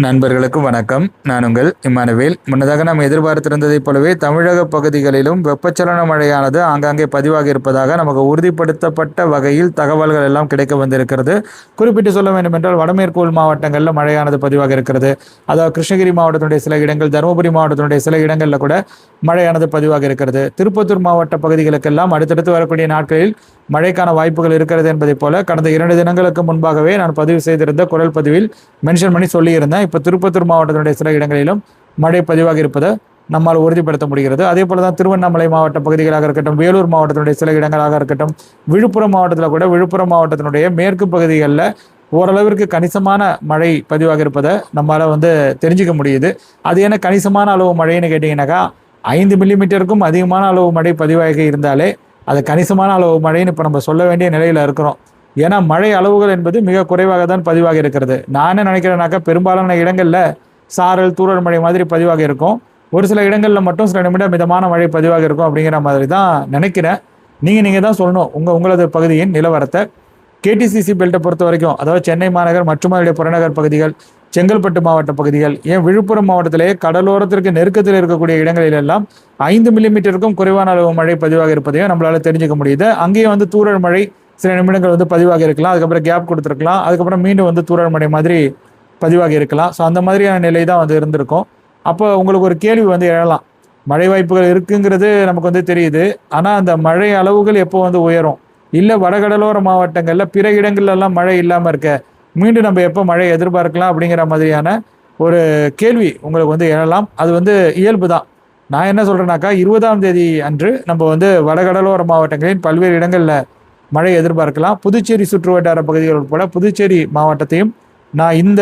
நண்பர்களுக்கு வணக்கம். நான் உங்கள் இம்மானுவேல். முன்னதாக நாம் எதிர்பார்த்திருந்ததைப் போலவே தமிழக பகுதிகளிலும் வெப்பச்சலன மழையானது ஆங்காங்கே பதிவாகி இருப்பதாக நமக்கு உறுதிப்படுத்தப்பட்ட வகையில் தகவல்கள் எல்லாம் கிடைக்க வந்திருக்கிறது. குறிப்பிட்டு சொல்ல வேண்டும் என்றால் வடமேற்கு உள் மாவட்டங்களில் மழையானது பதிவாக இருக்கிறது. அதாவது கிருஷ்ணகிரி மாவட்டத்தினுடைய சில இடங்கள், தருமபுரி மாவட்டத்தினுடைய சில இடங்களில் கூட மழையானது பதிவாக இருக்கிறது. திருப்பத்தூர் மாவட்ட பகுதிகளுக்கெல்லாம் அடுத்தடுத்து வரக்கூடிய நாட்களில் மழைக்கான வாய்ப்புகள் இருக்கிறது என்பதைப் போல கடந்த 2 தினங்களுக்கு முன்பாகவே நான் பதிவு செய்திருந்த குரல் பதிவில் மென்ஷன் பண்ணி சொல்லியிருந்தேன். இப்போ திருப்பத்தூர் மாவட்டத்தினுடைய சில இடங்களிலும் மழை பதிவாக இருப்பதை நம்மால் உறுதிப்படுத்த முடிகிறது. அதே போல தான் திருவண்ணாமலை மாவட்ட பகுதிகளாக இருக்கட்டும், வேலூர் மாவட்டத்தினுடைய சில இடங்களாக இருக்கட்டும், விழுப்புரம் மாவட்டத்தில் கூட விழுப்புரம் மாவட்டத்தினுடைய மேற்கு பகுதிகளில் ஓரளவிற்கு கணிசமான மழை பதிவாக இருப்பதை நம்மளால் தெரிஞ்சுக்க முடியுது. அது என்ன கணிசமான அளவு மழைன்னு கேட்டிங்கனாக்கா 5 மில்லிமீட்டருக்கும் அதிகமான அளவு மழை பதிவாகி இருந்தாலே அது கணிசமான அளவு மழைன்னு இப்போ நம்ம சொல்ல வேண்டிய நிலையில் இருக்கிறோம். ஏன்னா மழை அளவுகள் என்பது மிக குறைவாக தான் பதிவாக இருக்கிறது. நானே நினைக்கிறேனாக்கா பெரும்பாலான இடங்களில் சாரல் தூறல் மழை மாதிரி பதிவாக இருக்கும். ஒரு சில இடங்களில் மட்டும் சில நிமிடம் மிதமான மழை பதிவாக இருக்கும் அப்படிங்கிற மாதிரி தான் நினைக்கிறேன். நீங்கள் தான் சொல்லணும் உங்களது பகுதியின் நிலவரத்தை. கேடிசிசி பெல்ட்டை பொறுத்த வரைக்கும், அதாவது சென்னை மாநகர் மற்றும் அதனுடைய புறநகர் பகுதிகள், செங்கல்பட்டு மாவட்ட பகுதிகள், ஏன் விழுப்புரம் மாவட்டத்திலேயே கடலோரத்திற்கு நெருக்கத்தில் இருக்கக்கூடிய இடங்களிலெல்லாம் 5 மில்லிமீட்டருக்கும் குறைவான அளவு மழை பதிவாக இருப்பதையும் நம்மளால தெரிஞ்சுக்க முடியுது. அங்கேயும் தூறல் மழை சில நிமிடங்கள் பதிவாக இருக்கலாம், அதுக்கப்புறம் கேப் கொடுத்துருக்கலாம், அதுக்கப்புறம் மீண்டும் தூறல் மழை மாதிரி பதிவாக இருக்கலாம். ஸோ அந்த மாதிரியான நிலை தான் இருந்திருக்கும். அப்போ உங்களுக்கு ஒரு கேள்வி எழலாம். மழை வாய்ப்புகள் இருக்குங்கிறது நமக்கு தெரியுது. ஆனால் அந்த மழை அளவுகள் எப்போ உயரும், இல்லை வடகடலோர மாவட்டங்களில் பிற இடங்கள்லாம் மழை இல்லாமல் இருக்க மீண்டும் நம்ம எப்போ மழை எதிர்பார்க்கலாம் அப்படிங்கிற மாதிரியான ஒரு கேள்வி உங்களுக்கு எழலாம். அது இயல்பு தான். நான் என்ன சொல்கிறேன்னாக்கா 20ஆம் தேதி அன்று நம்ம வடகடலோர மாவட்டங்களின் பல்வேறு இடங்களில் மழை எதிர்பார்க்கலாம். புதுச்சேரி சுற்று வட்டார பகுதிகள் உட்பட புதுச்சேரி மாவட்டத்தையும் நான் இந்த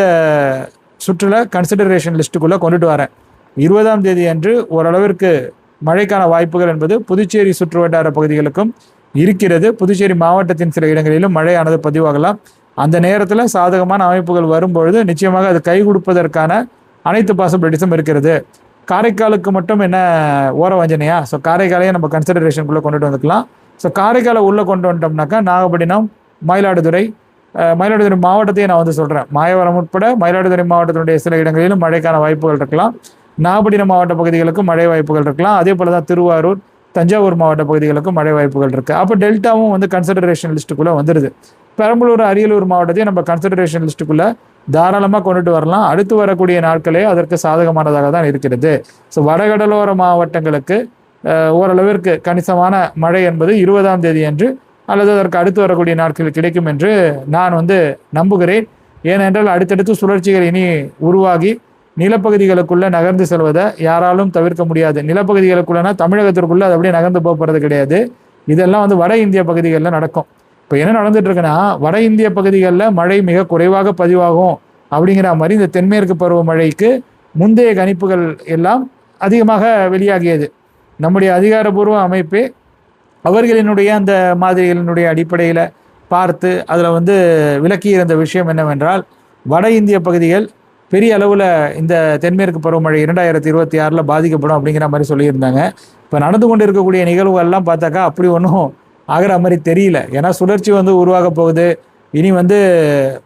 சுற்றுல கன்சிடரேஷன் லிஸ்ட்டுக்குள்ளே கொண்டுட்டு வரேன். 20ஆம் தேதி அன்று ஓரளவிற்கு மழைக்கான வாய்ப்புகள் என்பது புதுச்சேரி சுற்று வட்டார பகுதிகளுக்கும் இருக்கிறது. புதுச்சேரி மாவட்டத்தின் சில இடங்களிலும் மழையானது பதிவாகலாம். அந்த நேரத்தில் சாதகமான அமைப்புகள் வரும்பொழுது நிச்சயமாக அது கை கொடுப்பதற்கான அனைத்து பாசிபிலிட்டிஸும் இருக்கிறது. காரைக்காலுக்கு மட்டும் என்ன ஓர வஞ்சனையா? ஸோ காரைக்காலையும் நம்ம கன்சிடரேஷனுக்குள்ளே கொண்டுட்டு வந்துக்கலாம். ஸோ காரைக்காலை உள்ளே கொண்டு வந்துட்டோம்னாக்கா நாகப்பட்டினம், மயிலாடுதுறை மாவட்டத்தையும் நான் சொல்கிறேன். மாயவரம் உட்பட மயிலாடுதுறை மாவட்டத்தினுடைய சில இடங்களிலும் மழைக்கான வாய்ப்புகள் இருக்கலாம். நாகப்பட்டினம் மாவட்ட பகுதிகளுக்கும் மழை வாய்ப்புகள் இருக்கலாம். அதே போல தான் திருவாரூர், தஞ்சாவூர் மாவட்ட பகுதிகளுக்கும் மழை வாய்ப்புகள் இருக்குது. அப்போ டெல்டாவும் கன்சிடரேஷன் லிஸ்ட்டுக்குள்ளே வந்துடுது. பெரம்பலூர், அரியலூர் மாவட்டத்தையும் நம்ம கன்சிடரேஷன் லிஸ்ட்டுக்குள்ளே தாராளமாக கொண்டுட்டு வரலாம். அடுத்து வரக்கூடிய நாட்களே அதற்கு சாதகமானதாக தான் இருக்கிறது. ஸோ வடகடலோர மாவட்டங்களுக்கு ஓரளவிற்கு கணிசமான மழை என்பது 20ஆம் தேதி அன்று அல்லது அதற்கு அடுத்து வரக்கூடிய நாட்களில் கிடைக்கும் என்று நான் நம்புகிறேன். ஏனென்றால் அடுத்தடுத்து சுழற்சிகள் இனி உருவாகி நிலப்பகுதிகளுக்குள்ளே நகர்ந்து செல்வதை யாராலும் தவிர்க்க முடியாது. நிலப்பகுதிகளுக்குள்ளனா தமிழகத்திற்குள்ளே அது அப்படியே நகர்ந்து போகிறது கிடையாது. இதெல்லாம் வட இந்திய பகுதிகளில் நடக்கும். இப்போ என்ன நடந்துட்டு இருக்குன்னா, வட இந்திய பகுதிகளில் மழை மிக குறைவாக பதிவாகும் அப்படிங்கிற மாதிரி இந்த தென்மேற்கு பருவமழைக்கு முந்தைய கணிப்புகள் எல்லாம் அதிகமாக வெளியாகியது. நம்முடைய அதிகாரப்பூர்வ அமைப்பே அவர்களினுடைய அந்த மாதிரிகளினுடைய அடிப்படையில் பார்த்து அதில் விளக்கி இருந்த விஷயம் என்னவென்றால், வட இந்திய பகுதிகள் பெரிய அளவில் இந்த தென்மேற்கு பருவமழை 2026 பாதிக்கப்படும் அப்படிங்கிற மாதிரி சொல்லியிருந்தாங்க. இப்போ நடந்து கொண்டு இருக்கக்கூடிய நிகழ்வுகள்லாம் பார்த்தாக்கா அப்படி ஒன்றும் ஆகிற மாதிரி தெரியல. ஏன்னா சுழற்சி உருவாக போகுது. இனி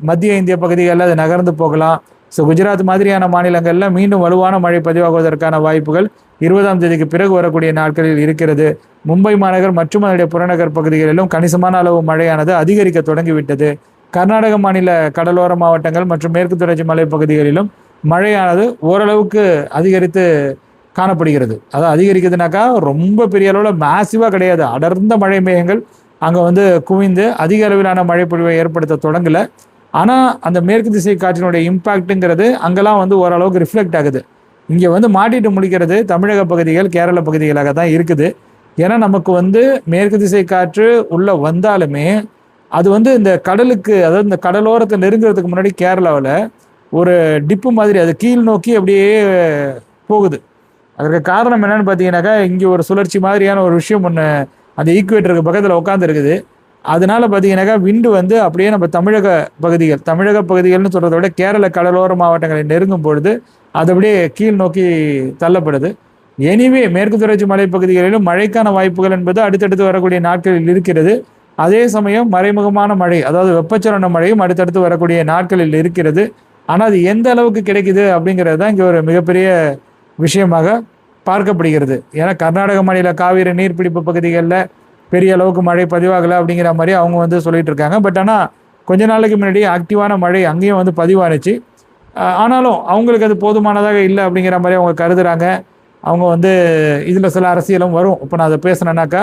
மத்திய இந்திய பகுதிகளில் அது நகர்ந்து போகலாம். ஸோ குஜராத் மாதிரியான மாநிலங்களில் மீண்டும் வலுவான மழை பதிவாகுவதற்கான வாய்ப்புகள் 20ஆம் தேதிக்கு பிறகு வரக்கூடிய நாட்களில் இருக்கிறது. மும்பை மாநகர் மற்றும் அதனுடைய புறநகர் பகுதிகளிலும் கணிசமான அளவு மழையானது அதிகரிக்க தொடங்கிவிட்டது. கர்நாடக மாநில கடலோர மாவட்டங்கள் மற்றும் மேற்கு தொடர்ச்சி மலை பகுதிகளிலும் மழையானது ஓரளவுக்கு அதிகரித்து காணப்படுகிறது. அதாவது அதிகரிக்குதுனாக்கா ரொம்ப பெரிய அளவில் மேசிவாக கிடையாது. அடர்ந்த மழை மேகங்கள் அங்கே குவிந்து அதிக அளவிலான மழை பொழிவை ஏற்படுத்த தொடங்கலை. ஆனால் அந்த மேற்கு திசை காற்றினுடைய இம்பாக்ட்டுங்கிறது அங்கெல்லாம் ஓரளவுக்கு ரிஃப்ளெக்ட் ஆகுது. இங்கே மாட்டிட்டு முடிக்கிறது தமிழக பகுதிகள், கேரள பகுதிகளாக தான் இருக்குது. ஏன்னா நமக்கு மேற்கு திசை காற்று உள்ளே வந்தாலுமே அது இந்த கடலுக்கு, அதாவது இந்த கடலோரத்தை நெருங்கிறதுக்கு முன்னாடி கேரளாவில் ஒரு டிப்பு மாதிரி அது கீழ் நோக்கி அப்படியே போகுது. அதற்கு காரணம் என்னன்னு பார்த்தீங்கன்னாக்கா, இங்கே ஒரு சுழற்சி மாதிரியான ஒரு விஷயம் ஒன்று அந்த ஈக்குவேட்டருக்கு பக்கத்தில் உட்காந்துருக்குது. அதனால பார்த்தீங்கன்னாக்கா விண்டு அப்படியே நம்ம தமிழக பகுதிகள்னு சொல்கிறத விட கேரள கடலோர மாவட்டங்களை நெருங்கும் பொழுது அது அப்படியே கீழ் நோக்கி தள்ளப்படுது. எனிவே மேற்கு தொடர்ச்சி மலைப்பகுதிகளிலும் மழைக்கான வாய்ப்புகள் என்பது அடுத்தடுத்து வரக்கூடிய நாட்களில் இருக்கிறது. அதே சமயம் மறைமுகமான மழை, அதாவது வெப்பச்சலன மழையும் அடுத்தடுத்து வரக்கூடிய நாட்களில் இருக்கிறது. ஆனால் அது எந்த அளவுக்கு கிடைக்குது அப்படிங்கிறது தான் இங்கே ஒரு மிகப்பெரிய விஷயமாக பார்க்கப்படுகிறது. ஏன்னா கர்நாடக மாநில காவிரி நீர்பிடிப்பு பகுதிகளில் பெரிய அளவுக்கு மழை பதிவாகலை அப்படிங்கிற மாதிரி அவங்க வந்து சொல்லிட்டு இருக்காங்க. பட் ஆனால் கொஞ்ச நாளைக்கு முன்னாடி ஆக்டிவான மழை அங்கேயும் வந்து பதிவானுச்சு. ஆனாலும் அவங்களுக்கு அது போதுமானதாக இல்லை அப்படிங்கிற மாதிரி அவங்க கருதுகிறாங்க. அவங்க வந்து இதில் சில அரசியலும் வரும். இப்போ நான் அதை பேசுனேன்னாக்கா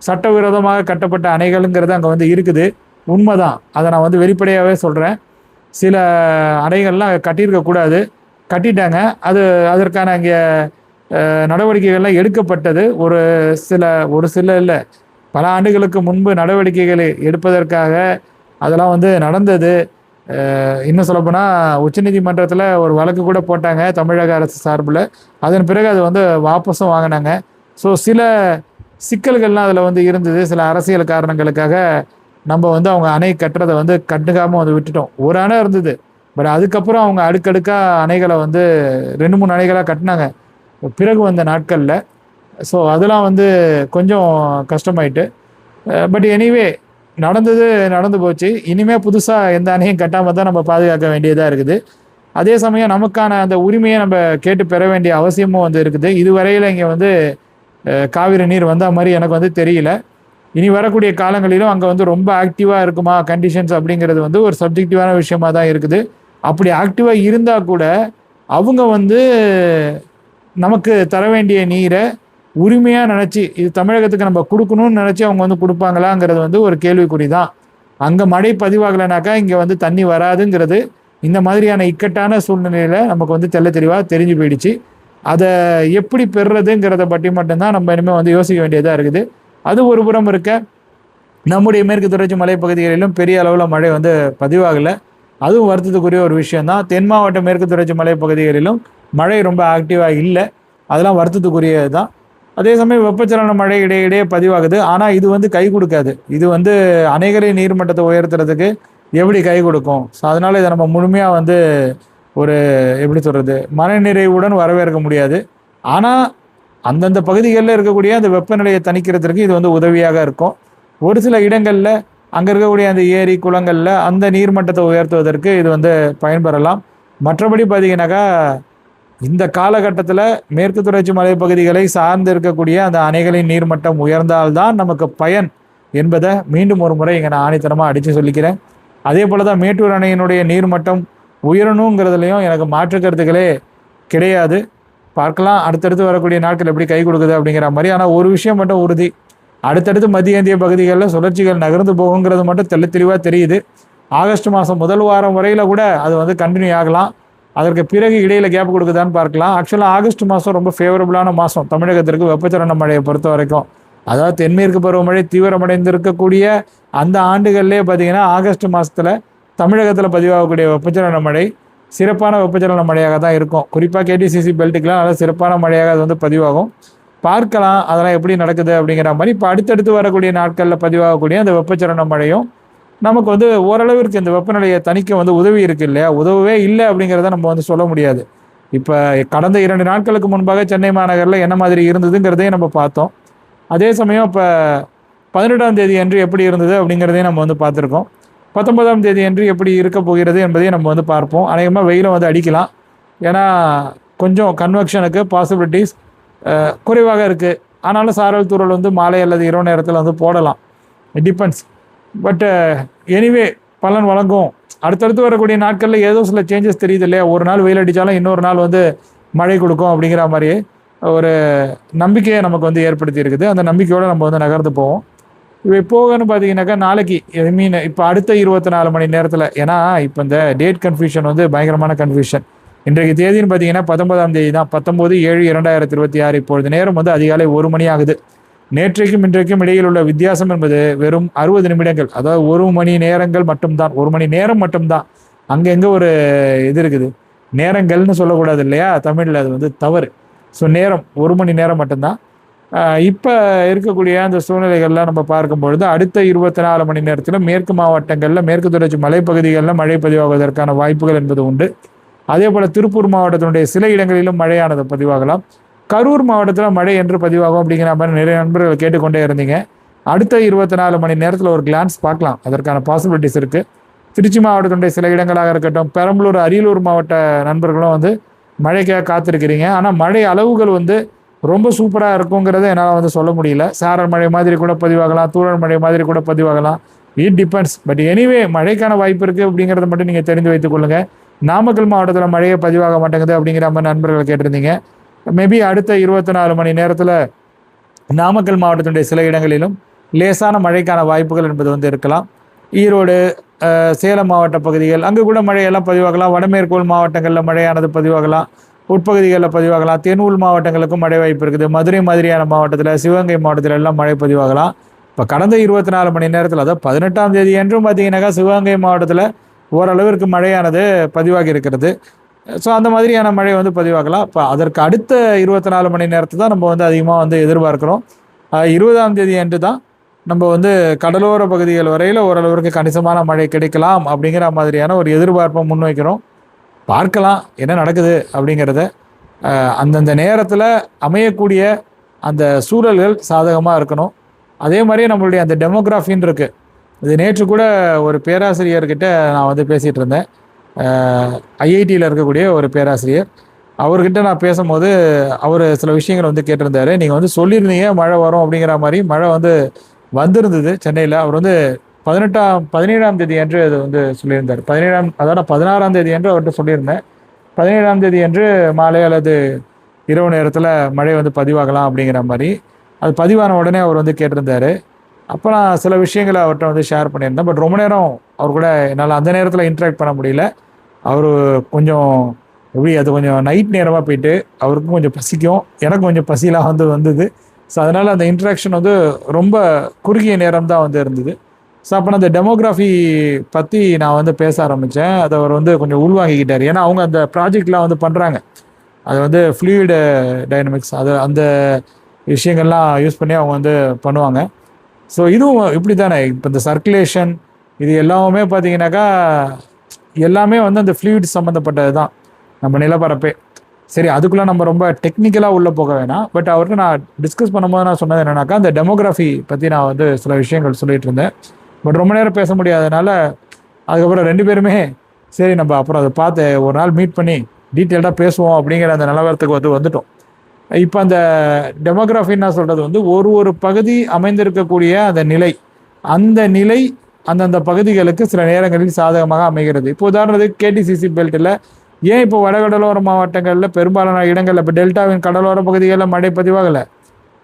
சட்டவிரோதமாக கட்டப்பட்ட அணைகள்ங்கிறது அங்கே வந்து இருக்குது, உண்மைதான். அதை நான் வந்து வெளிப்படையாகவே சொல்கிறேன். சில அணைகள்லாம் கட்டியிருக்கக்கூடாது, கட்டிட்டாங்க. அதற்கான அங்கே நடவடிக்கைகள்லாம் எடுக்கப்பட்டது. ஒரு சில இல்லை, பல ஆண்டுகளுக்கு முன்பு நடவடிக்கைகளை எடுப்பதற்காக அதெல்லாம் வந்து நடந்தது. இன்னும் சொல்லப்போனால் உச்சநீதிமன்றத்தில் ஒரு வழக்கு கூட போட்டாங்க தமிழக அரசு சார்பில். அதன் பிறகு அது வந்து வாபஸும் வாங்கினாங்க. ஸோ சில சிக்கல்கள்லாம் அதில் வந்து இருந்தது. சில அரசியல் காரணங்களுக்காக நம்ம வந்து அவங்க அணை கட்டுறதை வந்து கண்டுக்காமல் வந்து விட்டுட்டோம். ஒரு அணை இருந்தது, பட் அதுக்கப்புறம் அவங்க அடுக்கடுக்காக அணைகளை வந்து 2-3 அணைகளாக கட்டினாங்க பிறகு வந்த நாட்களில். ஸோ அதெல்லாம் வந்து கொஞ்சம் கஷ்டமாயிட்டு. பட் எனிவே நடந்து போச்சு. இனிமேல் புதுசாக எந்த அணையும் கட்டாமல் தான் நம்ம பாதுகாக்க வேண்டியதாக இருக்குது. அதே சமயம் நமக்கான அந்த உரிமையை நம்ம கேட்டு பெற வேண்டிய அவசியமும் வந்து இருக்குது. இதுவரையில் இங்கே வந்து காவிரி நீர் வந்த மாதிரி எனக்கு வந்து தெரியல. இனி வரக்கூடிய காலங்களிலும் அங்கே வந்து ரொம்ப ஆக்டிவாக இருக்குமா கண்டிஷன்ஸ் அப்படிங்கிறது வந்து ஒரு சப்ஜெக்டிவான விஷயமா தான் இருக்குது. அப்படி ஆக்டிவாக இருந்தால் கூட அவங்க வந்து நமக்கு தர வேண்டிய நீரை உரிமையாக நினச்சி இது தமிழகத்துக்கு நம்ம கொடுக்கணும்னு நினச்சி அவங்க வந்து கொடுப்பாங்களாங்கிறது வந்து ஒரு கேள்விக்குறி தான். அங்கே மழை பதிவாகலைனாக்கா இங்கே வந்து தண்ணி வராதுங்கிறது இந்த மாதிரியான இக்கட்டான சூழ்நிலையில் நமக்கு வந்து தெளிவாக தெரிஞ்சு போயிடுச்சு. அதை எப்படி பெறுறதுங்கிறத பற்றி மட்டும்தான் நம்ம இனிமேல் வந்து யோசிக்க வேண்டியதாக இருக்குது. அது ஒரு புறம் இருக்க, நம்முடைய மேற்கு தொடர்ச்சி மலைப்பகுதிகளிலும் பெரிய அளவில் மழை வந்து பதிவாகலை. அதுவும் வருத்தத்துக்குரிய ஒரு விஷயந்தான். தென் மாவட்ட மேற்கு தொடர்ச்சி மலைப்பகுதிகளிலும் மழை ரொம்ப ஆக்டிவாக இல்லை. அதெல்லாம் வருத்தத்துக்குரியது தான். அதே சமயம் வெப்பச்சலன மழை இடையிடையே பதிவாகுது. ஆனால் இது வந்து கை கொடுக்காது. இது வந்து அணைகளின் நீர்மட்டத்தை உயர்த்துறதுக்கு எப்படி கை கொடுக்கும்? ஸோ அதனால் இதை நம்ம முழுமையாக வந்து ஒரு எப்படி சொல்கிறது, மனநிறைவுடன் வரவேற்க முடியாது. ஆனால் அந்தந்த பகுதிகளில் இருக்கக்கூடிய அந்த வெப்பநிலையை தணிக்கிறதுக்கு இது வந்து உதவியாக இருக்கும். ஒரு சில இடங்களில் அங்கே இருக்கக்கூடிய அந்த ஏரி குளங்களில் அந்த நீர்மட்டத்தை உயர்த்துவதற்கு இது வந்து பயன்பெறலாம். மற்றபடி பார்த்தீங்கன்னாக்கா இந்த காலகட்டத்தில் மேற்கு தொடர்ச்சி மலைப்பகுதிகளை சார்ந்து இருக்கக்கூடிய அந்த அணைகளின் நீர்மட்டம் உயர்ந்தால்தான் நமக்கு பயன் என்பதை மீண்டும் ஒரு முறை இங்கே நான் ஆணித்தரமாக அடித்து சொல்லிக்கிறேன். அதே போல் தான் மேட்டூர் அணையினுடைய நீர்மட்டம் உயரணுங்கிறதுலையும் எனக்கு மாற்று கருத்துக்களே கிடையாது. பார்க்கலாம் அடுத்தடுத்து வரக்கூடிய நாட்கள் எப்படி கை கொடுக்குது அப்படிங்கிற மாதிரி. ஆனால் ஒரு விஷயம் மட்டும் உறுதி, அடுத்தடுத்து மத்திய இந்திய பகுதிகளில் சுழற்சிகள் நகர்ந்து போகுங்கிறது மட்டும் தெளிவாக தெரியுது. ஆகஸ்ட் மாதம் முதல் வாரம் வரையில் கூட அது வந்து கண்டினியூ ஆகலாம். அதற்கு பிறகு இடையில் கேப் கொடுக்குதான்னு பார்க்கலாம். ஆக்சுவலாக ஆகஸ்ட் மாதம் ரொம்ப ஃபேவரபுளான மாதம் தமிழகத்திற்கு வெப்பச்சலன மழையை பொறுத்த வரைக்கும். அதாவது தென்மேற்கு பருவமழை தீவிரமடைந்திருக்கக்கூடிய அந்த ஆண்டுகள்லேயே பார்த்தீங்கன்னா ஆகஸ்ட் மாதத்தில் தமிழகத்தில் பதிவாகக்கூடிய வெப்பச்சலன மழை சிறப்பான வெப்பச்சலன மழையாக தான் இருக்கும். குறிப்பாக கேடிசிசி பெல்ட்டுக்கெலாம் நல்லா சிறப்பான மழையாக அது வந்து பதிவாகும். பார்க்கலாம் அதெல்லாம் எப்படி நடக்குது அப்படிங்கிற மாதிரி. இப்போ அடுத்தடுத்து வரக்கூடிய நாட்களில் பதிவாகக்கூடிய அந்த வெப்பச்சலன மழையும் நமக்கு வந்து ஓரளவிற்கு இந்த வெப்பநிலையை தணிக்க வந்து உதவி இருக்குது இல்லையா? உதவவே இல்லை அப்படிங்கிறத நம்ம வந்து சொல்ல முடியாது. இப்போ கடந்த 2 நாட்களுக்கு முன்பாக சென்னை மாநகரில் என்ன மாதிரி இருந்ததுங்கிறதையும் நம்ம பார்த்தோம். அதே சமயம் இப்போ 18ஆம் தேதி அன்று எப்படி இருந்தது அப்படிங்கிறதையும் நம்ம வந்து பார்த்துருக்கோம். 19ஆம் தேதி அன்று எப்படி இருக்க போகிறது என்பதையும் நம்ம வந்து பார்ப்போம். அநேகமாக வெயிலும் வந்து அடிக்கலாம். ஏன்னா கொஞ்சம் கன்வெக்ஷனுக்கு பாசிபிலிட்டிஸ் குறைவாக இருக்குது. ஆனாலும் சாரல் தூறல் வந்து மாலை அல்லது இரவு நேரத்தில் வந்து போடலாம். It depends. பட் எனிவே பலன் வழங்கும். அடுத்தடுத்து வரக்கூடிய நாட்களில் ஏதோ சில சேஞ்சஸ் தெரியுது இல்லையா? ஒரு நாள் வெயில் அடித்தாலும் இன்னொரு நாள் வந்து மழை கொடுக்கும் அப்படிங்கிற மாதிரி ஒரு நம்பிக்கையை நமக்கு வந்து ஏற்படுத்தி இருக்குது. அந்த நம்பிக்கையோடு நம்ம வந்து நகர்ந்து போவோம். இப்போ போகன்னு பார்த்தீங்கன்னாக்கா நாளைக்கு இப்போ அடுத்த 24 மணி நேரத்தில், ஏன்னா இப்போ இந்த டேட் கன்ஃபியூஷன் வந்து பயங்கரமான கன்ஃபியூஷன். இன்றைக்கு தேதின்னு பார்த்தீங்கன்னா 19ஆம் தேதி தான். 19/7/2026. இப்பொழுது நேரம் வந்து அதிகாலை 1 மணி ஆகுது. நேற்றைக்கும் இன்றைக்கும் இடையில் உள்ள வித்தியாசம் என்பது வெறும் 60 நிமிடங்கள். அதாவது 1 மணி நேரங்கள் மட்டும்தான். 1 மணி நேரம் மட்டும்தான். அங்கங்கே ஒரு இது இருக்குது, நேரங்கள்னு சொல்லக்கூடாது இல்லையா தமிழில், அது வந்து தவறு. ஸோ நேரம் 1 மணி நேரம் மட்டும்தான். இப்போ இருக்கக்கூடிய அந்த சூழ்நிலைகள்லாம் நம்ம பார்க்கும்பொழுது அடுத்த 24 மணி நேரத்தில் மேற்கு மாவட்டங்களில் மேற்கு தொடர்ச்சி மலைப்பகுதிகளில் மழை பதிவாகுவதற்கான வாய்ப்புகள் என்பது உண்டு. அதே போல் திருப்பூர் மாவட்டத்தினுடைய சில இடங்களிலும் மழையானது பதிவாகலாம். கரூர் மாவட்டத்தில் மழை என்று பதிவாகும் அப்படிங்கிற மாதிரி நிறைய நண்பர்கள் கேட்டுக்கொண்டே இருந்தீங்க. அடுத்த 24 மணி நேரத்தில் ஒரு கிளான்ஸ் பார்க்கலாம், அதற்கான பாசிபிலிட்டிஸ் இருக்குது. திருச்சி மாவட்டத்தினுடைய சில இடங்களாக இருக்கட்டும், பெரம்பலூர், அரியலூர் மாவட்ட நண்பர்களும் வந்து மழைக்காக காத்திருக்கிறீங்க. ஆனால் மழை அளவுகள் வந்து ரொம்ப சூப்பராக இருக்குங்கிறத என்னால் வந்து சொல்ல முடியல. சாரல் மழை மாதிரி கூட பதிவாகலாம், தூறல் மழை மாதிரி கூட பதிவாகலாம். It depends. பட் எனிவே மழைக்கான வாய்ப்பு இருக்குது அப்படிங்கிறத மட்டும் நீங்கள் தெரிந்து வைத்துக் கொள்ளுங்கள். நாமக்கல் மாவட்டத்தில் மழையே பதிவாக மாட்டேங்குது அப்படிங்கிற மாதிரி நண்பர்கள் கேட்டிருந்தீங்க. மேபி அடுத்த 24 மணி நேரத்தில் நாமக்கல் மாவட்டத்தினுடைய சில இடங்களிலும் லேசான மழைக்கான வாய்ப்புகள் என்பது வந்து இருக்கலாம். ஈரோடு, சேலம் மாவட்ட பகுதிகள் அங்கே கூட மழையெல்லாம் பதிவாகலாம். வடமேற்கு மாவட்டங்களில் மழையானது பதிவாகலாம், உட்பகுதிகளில் பதிவாகலாம். தென் உள் மாவட்டங்களுக்கும் மழை வாய்ப்பு இருக்குது. மதுரை மாதிரியான மாவட்டத்தில், சிவகங்கை மாவட்டத்தில் எல்லாம் மழை பதிவாகலாம். இப்போ கடந்த 24 மணி நேரத்தில், அதாவது 18ஆம் தேதி என்றும் பார்த்தீங்கன்னாக்கா சிவகங்கை மாவட்டத்தில் ஓரளவிற்கு மழையானது பதிவாகி இருக்கிறது. ஸோ அந்த மாதிரியான மழை வந்து பதிவாகலாம். இப்போ அதற்கு அடுத்த 24 மணி நேரத்தை தான் நம்ம வந்து அதிகமாக வந்து எதிர்பார்க்குறோம். 20ஆம் தேதி அன்று தான் நம்ம வந்து கடலோர பகுதிகள் வரையில் ஓரளவிற்கு கணிசமான மழை கிடைக்கலாம் அப்படிங்கிற மாதிரியான ஒரு எதிர்பார்ப்பை முன்வைக்கிறோம். பார்க்கலாம் என்ன நடக்குது அப்படிங்கிறத. அந்தந்த நேரத்தில் அமையக்கூடிய அந்த சூழல்கள் சாதகமாக இருக்கணும். அதே மாதிரி நம்மளுடைய அந்த டெமோகிராஃபின்னு இருக்குது. இது நேற்று கூட ஒரு பேராசிரியர்கிட்ட நான் வந்து பேசிகிட்டு இருந்தேன். ஐஐடியில் இருக்கக்கூடிய ஒரு பேராசிரியர். அவர்கிட்ட நான் பேசும்போது அவர் சில விஷயங்கள் வந்து கேட்டிருந்தாரு. நீங்கள் வந்து சொல்லியிருந்தீங்க மழை வரும் அப்படிங்கிற மாதிரி. மழை வந்து வந்திருந்தது சென்னையில். அவர் வந்து 17ஆம் தேதி அன்று அது வந்து சொல்லியிருந்தார். 16ஆம் தேதி அன்று அவர்கிட்ட சொல்லியிருந்தேன். 17ஆம் தேதி அன்று மாலை அல்லது இரவு நேரத்தில் மழை வந்து பதிவாகலாம் அப்படிங்கிற மாதிரி. அது பதிவான உடனே அவர் வந்து கேட்டிருந்தார். அப்போ நான் சில விஷயங்களை அவர்கிட்ட வந்து ஷேர் பண்ணியிருந்தேன். பட் ரொம்ப நேரம் அவர் கூட என்னால் அந்த நேரத்தில் இன்ட்ராக்ட் பண்ண முடியல. அவர் கொஞ்சம் எப்படி அது கொஞ்சம் நைட் நேரமாக போயிட்டு அவருக்கும் கொஞ்சம் பசிக்கும், எனக்கு கொஞ்சம் பசியெலாம் வந்தது. ஸோ அதனால் அந்த இன்ட்ராக்ஷன் வந்து ரொம்ப குறுகிய நேரம் தான் வந்து இருந்தது. ஸோ அப்போ நான் அந்த டெமோகிராஃபி பற்றி நான் வந்து பேச ஆரம்பித்தேன். அதை அவர் வந்து கொஞ்சம் உள்வாங்கிக்கிட்டார். ஏன்னா அவங்க அந்த ப்ராஜெக்ட்லாம் வந்து பண்ணுறாங்க. அது வந்து ஃப்ளூயிட் டைனமிக்ஸ், அது அந்த விஷயங்கள்லாம் யூஸ் பண்ணி அவங்க வந்து பண்ணுவாங்க. ஸோ இதுவும் இப்படி தானே. இப்போ இந்த சர்க்குலேஷன் இது எல்லாமே பார்த்தீங்கன்னாக்கா எல்லாமே வந்து அந்த ஃப்ளூயிட் சம்மந்தப்பட்டது தான், நம்ம நிலப்பரப்பே. சரி, அதுக்குள்ளே நம்ம ரொம்ப டெக்னிக்கலாக உள்ளே போக வேணாம். பட் அவர்கிட்ட நான் டிஸ்கஸ் பண்ணும்போது நான் சொன்னது என்னன்னாக்கா, அந்த டெமோகிராஃபி பற்றி நான் வந்து சில விஷயங்கள் சொல்லிகிட்டு இருந்தேன். பட் ரொம்ப நேரம் பேச முடியாதனால அதுக்கப்புறம் 2 பேருமே சரி நம்ம அப்புறம் அதை பார்த்து ஒரு நாள் மீட் பண்ணி டீட்டெயில்டாக பேசுவோம் அப்படிங்கிற அந்த நிலவரத்துக்கு வந்துட்டோம். இப்போ அந்த டெமோகிராஃபின்னு நான் சொல்கிறது வந்து ஒரு பகுதி அமைந்திருக்கக்கூடிய அந்த நிலை அந்தந்த பகுதிகளுக்கு சில நேரங்களில் சாதகமாக அமைகிறது. இப்போ உதாரணத்துக்கு கேடிசிசி பெல்ட்டில் ஏன் இப்போ வடகடலோர மாவட்டங்களில் பெரும்பாலான இடங்களில் இப்போ டெல்டாவின் கடலோர பகுதிகளில் மழை பதிவாகலை,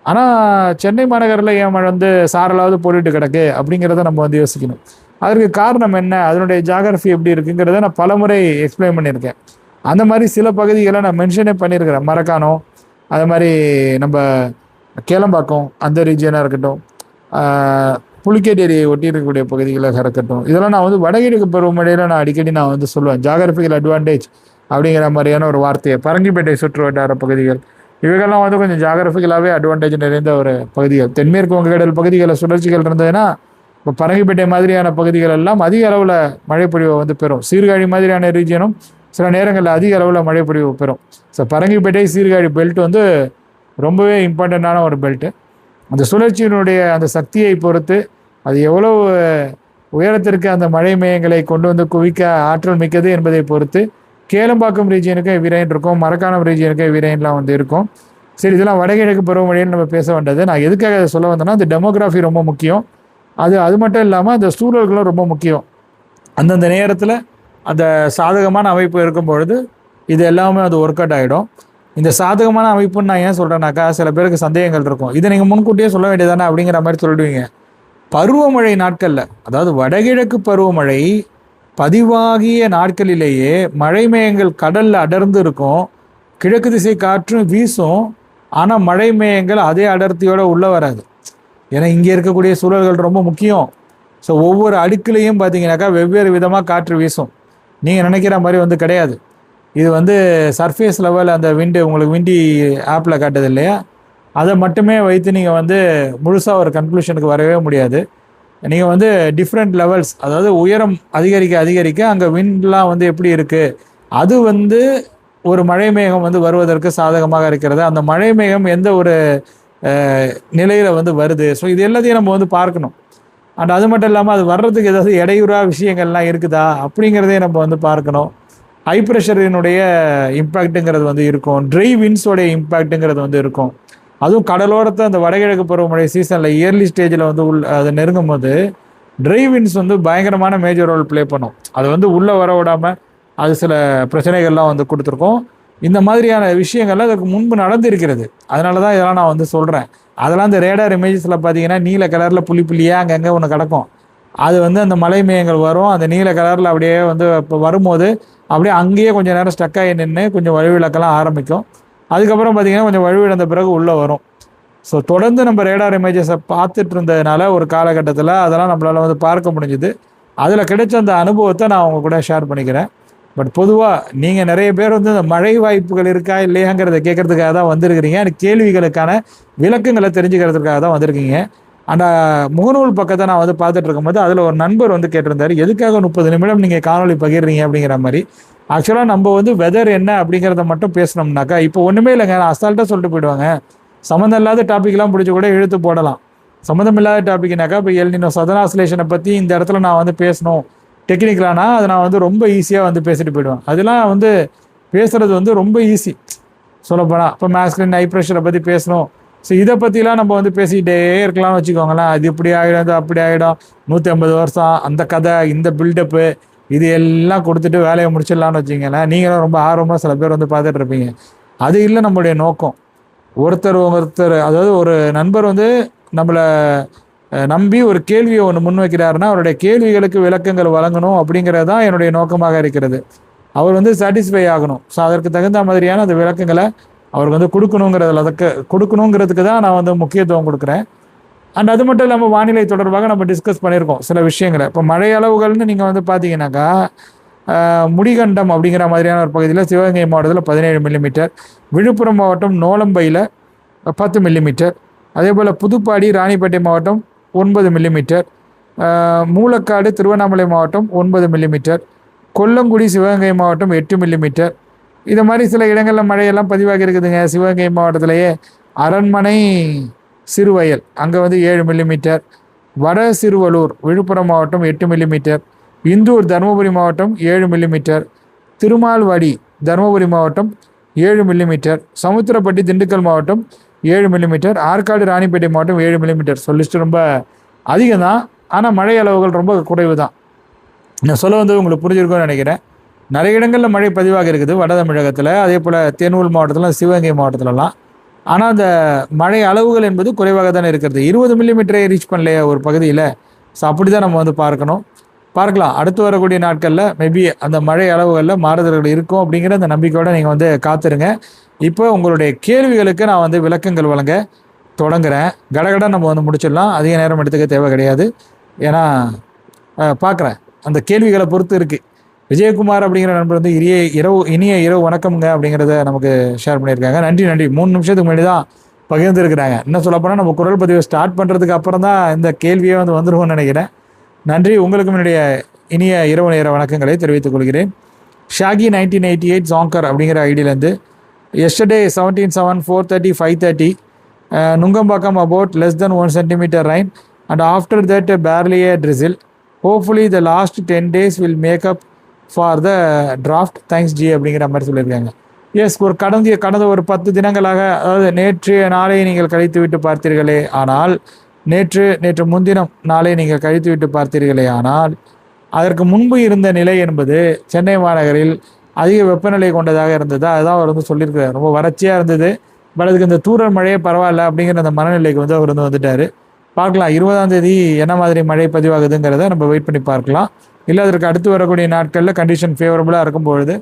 ஆனால் சென்னை மாநகரில் ஏன் மழை வந்து சாரலாவது போட்டுட்டு கிடக்கு அப்படிங்கிறத நம்ம வந்து யோசிக்கணும். அதற்கு காரணம் என்ன, அதனுடைய ஜியாகிரஃபி எப்படி இருக்குங்கிறத நான் பலமுறை எக்ஸ்பிளைன் பண்ணியிருக்கேன். அந்த மாதிரி சில பகுதிகளை நான் மென்ஷனே பண்ணியிருக்கிறேன். மரக்கானோ, அது மாதிரி நம்ம கேளம்பாக்கம் அந்த ரீஜியனாக இருக்கட்டும், புலிக்கேட்டேரியை ஒட்டி இருக்கக்கூடிய பகுதிகளாக இருக்கட்டும், இதெல்லாம் நான் வந்து வடகிழக்கு பருவமழையில் நான் அடிக்கடி நான் வந்து சொல்லுவேன். ஜியாகிரபிக்கல் அட்வான்டேஜ் அப்படிங்கிற மாதிரியான ஒரு வார்த்தையை. பரங்கிப்பேட்டை சுற்று வட்டார பகுதிகள் இவைகள்லாம் வந்து கொஞ்சம் ஜியாகிரபிக்கலாகவே அட்வான்டேஜ் நிறைந்த ஒரு பகுதிகள். தென்மேற்கு வங்கக்கடல் பகுதிகளில் சுழற்சிகள் இருந்ததுன்னா இப்போ பரங்கிப்பேட்டை மாதிரியான பகுதிகள் எல்லாம் அதிக அளவில் மழைப்பொழிவை வந்து பெறும். சீர்காழி மாதிரியான ரீஜியனும் சில நேரங்களில் அதிக அளவில் மழைப்பொழிவு பெறும். ஸோ பரங்கிப்பேட்டை சீர்காழி பெல்ட் வந்து ரொம்பவே இம்பார்ட்டண்ட்டான ஒரு பெல்ட்டு. அந்த சுழற்சியினுடைய அந்த சக்தியை பொறுத்து அது எவ்வளவு உயரத்திற்கு அந்த மழை மேகங்களை கொண்டு வந்து குவிக்க ஆற்றல் மிக்கது என்பதை பொறுத்து கேளம்பாக்கம் ரீஜியனுக்கு விரைன் இருக்கும், மரக்காணம் ரீஜியனுக்கு விரைன்லாம் வந்து இருக்கும். சரி, இதெல்லாம் வடகிழக்கு பருவமழைன்னு நம்ம பேச வேண்டது. நான் எதுக்காக அதை சொல்ல வந்தேன்னா, அந்த டெமோகிராஃபி ரொம்ப முக்கியம். அது மட்டும் இல்லாமல் அந்த சூழல்களும் ரொம்ப முக்கியம். அந்தந்த நேரத்தில் அந்த சாதகமான அமைப்பு இருக்கும் பொழுது இது எல்லாமே அது ஒர்க் அவுட் ஆகிடும். இந்த சாதகமான அமைப்புன்னு நான் ஏன் சொல்கிறேன்னாக்கா, சில பேருக்கு சந்தேகங்கள் இருக்கும். இதை நீங்கள் முன்கூட்டியே சொல்ல வேண்டியதானே அப்படிங்கிற மாதிரி சொல்லிடுவீங்க. பருவமழை நாட்களில், அதாவது வடகிழக்கு பருவமழை பதிவாகிய நாட்களிலேயே மழை மேகங்கள் கடலில் அடர்ந்து இருக்கும், கிழக்கு திசை காற்றும் வீசும். ஆனால் மழை மேகங்கள் அதே அடர்த்தியோடு உள்ளே வராது. ஏன்னா இங்கே இருக்கக்கூடிய சூழல்கள் ரொம்ப முக்கியம். ஸோ ஒவ்வொரு அடுக்குலையும் பார்த்தீங்கன்னாக்கா வெவ்வேறு விதமாக காற்று வீசும். நீங்கள் நினைக்கிற மாதிரி வந்து கிடையாது. இது வந்து சர்ஃபேஸ் லெவல் அந்த உங்களுக்கு விண்டி ஆப்பில் காட்டுது இல்லையா, அதை மட்டுமே வைத்து நீங்கள் வந்து முழுசாக ஒரு கன்க்ளூஷனுக்கு வரவே முடியாது. நீங்கள் வந்து டிஃப்ரெண்ட் லெவல்ஸ், அதாவது உயரம் அதிகரிக்க அங்கே விண்ட்லாம் வந்து எப்படி இருக்குது, அது வந்து ஒரு மழை மேகம் வந்து வருவதற்கு சாதகமாக இருக்கிறது. அந்த மழை மேகம் எந்த ஒரு நிலையில் வந்து வருது. ஸோ இது எல்லாத்தையும் நம்ம வந்து பார்க்கணும். அண்ட் அது மட்டும் இல்லாமல் அது வர்றதுக்கு ஏதாவது இடையூறாக விஷயங்கள்லாம் இருக்குதா அப்படிங்கிறதே நம்ம வந்து பார்க்கணும். ஹை ப்ரெஷரினுடைய இம்பேக்ட்டுங்கிறது வந்து இருக்கும், ட்ரை வின்ஸோடைய இம்பேக்ட்டுங்கிறது வந்து இருக்கும். அதுவும் கடலோரத்தை அந்த வடகிழக்கு பருவமழை சீசனில் இயர்லி ஸ்டேஜில் வந்து அதை நெருங்கும் போது ட்ரை வின்ஸ் வந்து பயங்கரமான மேஜர் ரோல் ப்ளே பண்ணும். அது வந்து உள்ளே வர விடாமல் அது சில பிரச்சனைகள்லாம் வந்து கொடுத்துருக்கோம். இந்த மாதிரியான விஷயங்கள்லாம் அதுக்கு முன்பு நடந்திருக்கிறது. அதனால தான் இதெல்லாம் நான் வந்து சொல்கிறேன். அதெல்லாம் இந்த ரேடார் இமேஜஸில் பார்த்தீங்கன்னா நீல கலரில் புள்ளி புள்ளியாக அங்கங்கே ஒன்று கிடக்கும். அது வந்து அந்த மலை மேகங்கள் வரும், அந்த நீல கலரில் அப்படியே வந்து இப்போ வரும்போது அப்படியே அங்கேயே கொஞ்சம் நேரம் ஸ்டக்காகி நின்று கொஞ்சம் வழிவிளக்கெல்லாம் ஆரம்பிக்கும். அதுக்கப்புறம் பார்த்திங்கன்னா கொஞ்சம் வழிவிழந்த பிறகு உள்ளே வரும். ஸோ தொடர்ந்து நம்ம ரேடார் இமேஜஸை பார்த்துட்டு இருந்ததுனால ஒரு காலகட்டத்தில் அதெல்லாம் நம்மளால் வந்து பார்க்க முடிஞ்சுது. அதில் கிடைச்ச அந்த அனுபவத்தை நான் அவங்க கூட ஷேர் பண்ணிக்கிறேன். பட் பொதுவாக நீங்கள் நிறைய பேர் வந்து இந்த மழை வாய்ப்புகள் இருக்கா இல்லையாங்கிறத கேட்குறதுக்காக தான் வந்திருக்கிறீங்க. அந்த கேள்விகளுக்கான விளக்கங்களை தெரிஞ்சுக்கிறதுக்காக தான் வந்திருக்கீங்க. அந்த முகநூல் பக்கத்தை நான் வந்து பார்த்துட்டு இருக்கும்போது அதில் ஒரு நண்பர் வந்து கேட்டிருந்தார், எதுக்காக 30 நிமிடம் நீங்கள் காணொலி பகிர்றீங்க அப்படிங்கிற மாதிரி. ஆக்சுவலாக நம்ம வந்து வெதர் என்ன அப்படிங்கிறத மட்டும் பேசணும்னாக்கா இப்போ ஒன்றுமே இல்லைங்க, அசால்ட்டாக சொல்லிட்டு போயிடுவாங்க. சம்மந்தம் இல்லாத டாப்பிக்லாம் பிடிச்சி கூட இழுத்து போடலாம். சம்மந்தம் இல்லாத டாப்பிக்னாக்கா இப்போ எல்னினோ சதன் ஆசிலேஷனை பற்றி இந்த இடத்துல நான் வந்து பேசணும் டெக்னிக்கலானா அதை நான் வந்து ரொம்ப ஈஸியாக வந்து பேசிட்டு போயிடுவேன். அதெல்லாம் வந்து பேசுகிறது வந்து ரொம்ப ஈஸி சொல்லப்போனால். இப்போ மேஸ்குலின் ஹை ப்ரெஷரை பற்றி பேசணும், ஸோ இதை பற்றிலாம் நம்ம வந்து பேசிக்கிட்டே இருக்கலாம்னு வச்சுக்கோங்களேன். அது இப்படி ஆகிடும், அது அப்படி ஆகிடும், 150 வருஷம் அந்த கதை, இந்த பில்டப்பு, இது எல்லாம் கொடுத்துட்டு வேலையை முடிச்சிடலான்னு வச்சுக்கங்களேன். நீங்களும் ரொம்ப ஆர்வமாக சில பேர் வந்து பார்த்துட்டு இருப்பீங்க. அது இல்லை நம்மளுடைய நோக்கம். ஒருத்தர் அதாவது ஒரு நண்பர் வந்து நம்மளை நம்பி ஒரு கேள்வியை ஒன்று முன்வைக்கிறாருன்னா அவருடைய கேள்விகளுக்கு விளக்கங்கள் வழங்கணும் அப்படிங்கிறது தான் என்னுடைய நோக்கமாக இருக்கிறது. அவர் வந்து சாட்டிஸ்ஃபை ஆகணும். ஸோ அதற்கு தகுந்த மாதிரியான அந்த விளக்கங்களை அவருக்கு வந்து கொடுக்கணுங்கிறதுக்கு தான் நான் வந்து முக்கியத்துவம் கொடுக்குறேன். அண்ட் அது மட்டும் இல்லாமல் வானிலை தொடர்பாக நம்ம டிஸ்கஸ் பண்ணியிருக்கோம் சில விஷயங்களை. இப்போ மழை அளவுகள்னு நீங்கள் வந்து பார்த்தீங்கன்னாக்கா முடிகண்டம் அப்படிங்கிற மாதிரியான ஒரு பகுதியில் சிவகங்கை மாவட்டத்தில் 17 மில்லிமீட்டர், விழுப்புரம் மாவட்டம் நோலம்பையில் 10 மில்லிமீட்டர், அதே போல் புதுப்பாடி ராணிப்பேட்டை மாவட்டம் 9 மில்லிமீட்டர், மூலக்காடு திருவண்ணாமலை மாவட்டம் 9 மில்லிமீட்டர், கொல்லங்குடி சிவகங்கை மாவட்டம் 8 மில்லிமீட்டர். இது மாதிரி சில இடங்களில் மழையெல்லாம் பதிவாகி இருக்குதுங்க. சிவகங்கை மாவட்டத்திலேயே அரண்மனை சிறுவயல் அங்கே வந்து 7 மில்லிமீட்டர், வட சிறுவலூர் விழுப்புரம் மாவட்டம் 8 மில்லிமீட்டர், இந்தூர் தருமபுரி மாவட்டம் 7 மில்லிமீட்டர், திருமால்வாடி தருமபுரி மாவட்டம் 7 மில்லிமீட்டர், சமுத்திரப்பட்டி திண்டுக்கல் மாவட்டம் 7 மில்லிமீட்டர், ஆற்காடு ராணிப்பேட்டை மாவட்டம் 7 மில்லிமீட்டர். சொல்லிட்டு ரொம்ப அதிகம் தான், ஆனால் மழை அளவுகள் ரொம்ப குறைவு தான். நான் சொல்ல வந்து உங்களுக்கு புரிஞ்சிருக்கும்னு நினைக்கிறேன். நிறைய இடங்களில் மழை பதிவாக இருக்குது வட தமிழகத்தில், அதே போல் தேனூர் மாவட்டத்தில், சிவகங்கை மாவட்டத்திலலாம். ஆனால் அந்த மழை அளவுகள் என்பது குறைவாக தானே இருக்கிறது. 20 மில்லிமீட்டரை ரீச் பண்ணலையே ஒரு பகுதியில். ஸோ அப்படி தான் நம்ம வந்து பார்க்கலாம். அடுத்து வரக்கூடிய நாட்களில் மேபி அந்த மழை அளவுகளில் மாறுதல்கள் இருக்கும் அப்படிங்கிற அந்த நம்பிக்கையோடு நீங்கள் வந்து காத்துருங்க. இப்போ உங்களுடைய கேள்விகளுக்கு நான் வந்து விளக்கங்கள் வழங்க தொடங்குறேன். கடகட நம்ம வந்து முடிச்சிடலாம், அதிக நேரம் எடுத்துக்க தேவை கிடையாது. ஏன்னா பார்க்குறேன் அந்த கேள்விகளை பொறுத்து இருக்குது. விஜயகுமார் அப்படிங்கிற நண்பர் வந்து இனிய இரவு வணக்கம்ங்க அப்படிங்கிறத நமக்கு ஷேர் பண்ணியிருக்காங்க. நன்றி. 3 நிமிஷத்துக்கு முன்னாடி தான் பகிர்ந்துருக்கிறாங்க. இன்னும் சொல்லப்போனால் நம்ம குரல் பதிவை ஸ்டார்ட் பண்ணுறதுக்கு அப்புறம் தான் இந்த கேள்வியே வந்து வந்துருவோம்னு நினைக்கிறேன். நன்றி. உங்களுக்கு என்னுடைய இனிய இரவு நேர வணக்கங்களை தெரிவித்துக் கொள்கிறேன். ஷாகி 1988 ஜாங்கர் அப்படிங்கிற ஐடியிலேருந்து yesterday 17/7 4:30 5:30 Nungambakkam about less than 1 centimeter rain and after that barely a drizzle. Hopefully the last 10 days will make up for the draft. Thanks G அப்படிங்கிற மாதிரி சொல்லியிருக்காங்க. எஸ், கடந்த ஒரு 10 தினங்களாக, அதாவது நேற்று நாளை நீங்கள் கழித்து விட்டு பார்த்தீர்களே ஆனால், நேற்று முன்தினம் நாளை நீங்கள் கழித்து விட்டு பார்த்தீர்களே ஆனால், அதற்கு முன்பு இருந்த நிலை என்பது சென்னை மாநகரில் அதிக வெப்பநிலை கொண்டதாக இருந்தது. அதுதான் அவர் வந்து சொல்லியிருக்கிறார். ரொம்ப வறட்சியாக இருந்தது, பட் அதுக்கு இந்த தூரல் மழையே பரவாயில்ல அப்படிங்கிற அந்த மனநிலைக்கு வந்து அவர் வந்து வந்துட்டார். பார்க்கலாம் 20ஆம் தேதி என்ன மாதிரி மழை பதிவாகுதுங்கிறத நம்ம வெயிட் பண்ணி பார்க்கலாம். இல்லை அதற்கு அடுத்து வரக்கூடிய நாட்களில் கண்டிஷன் ஃபேவரபுளாக இருக்கும்பொழுது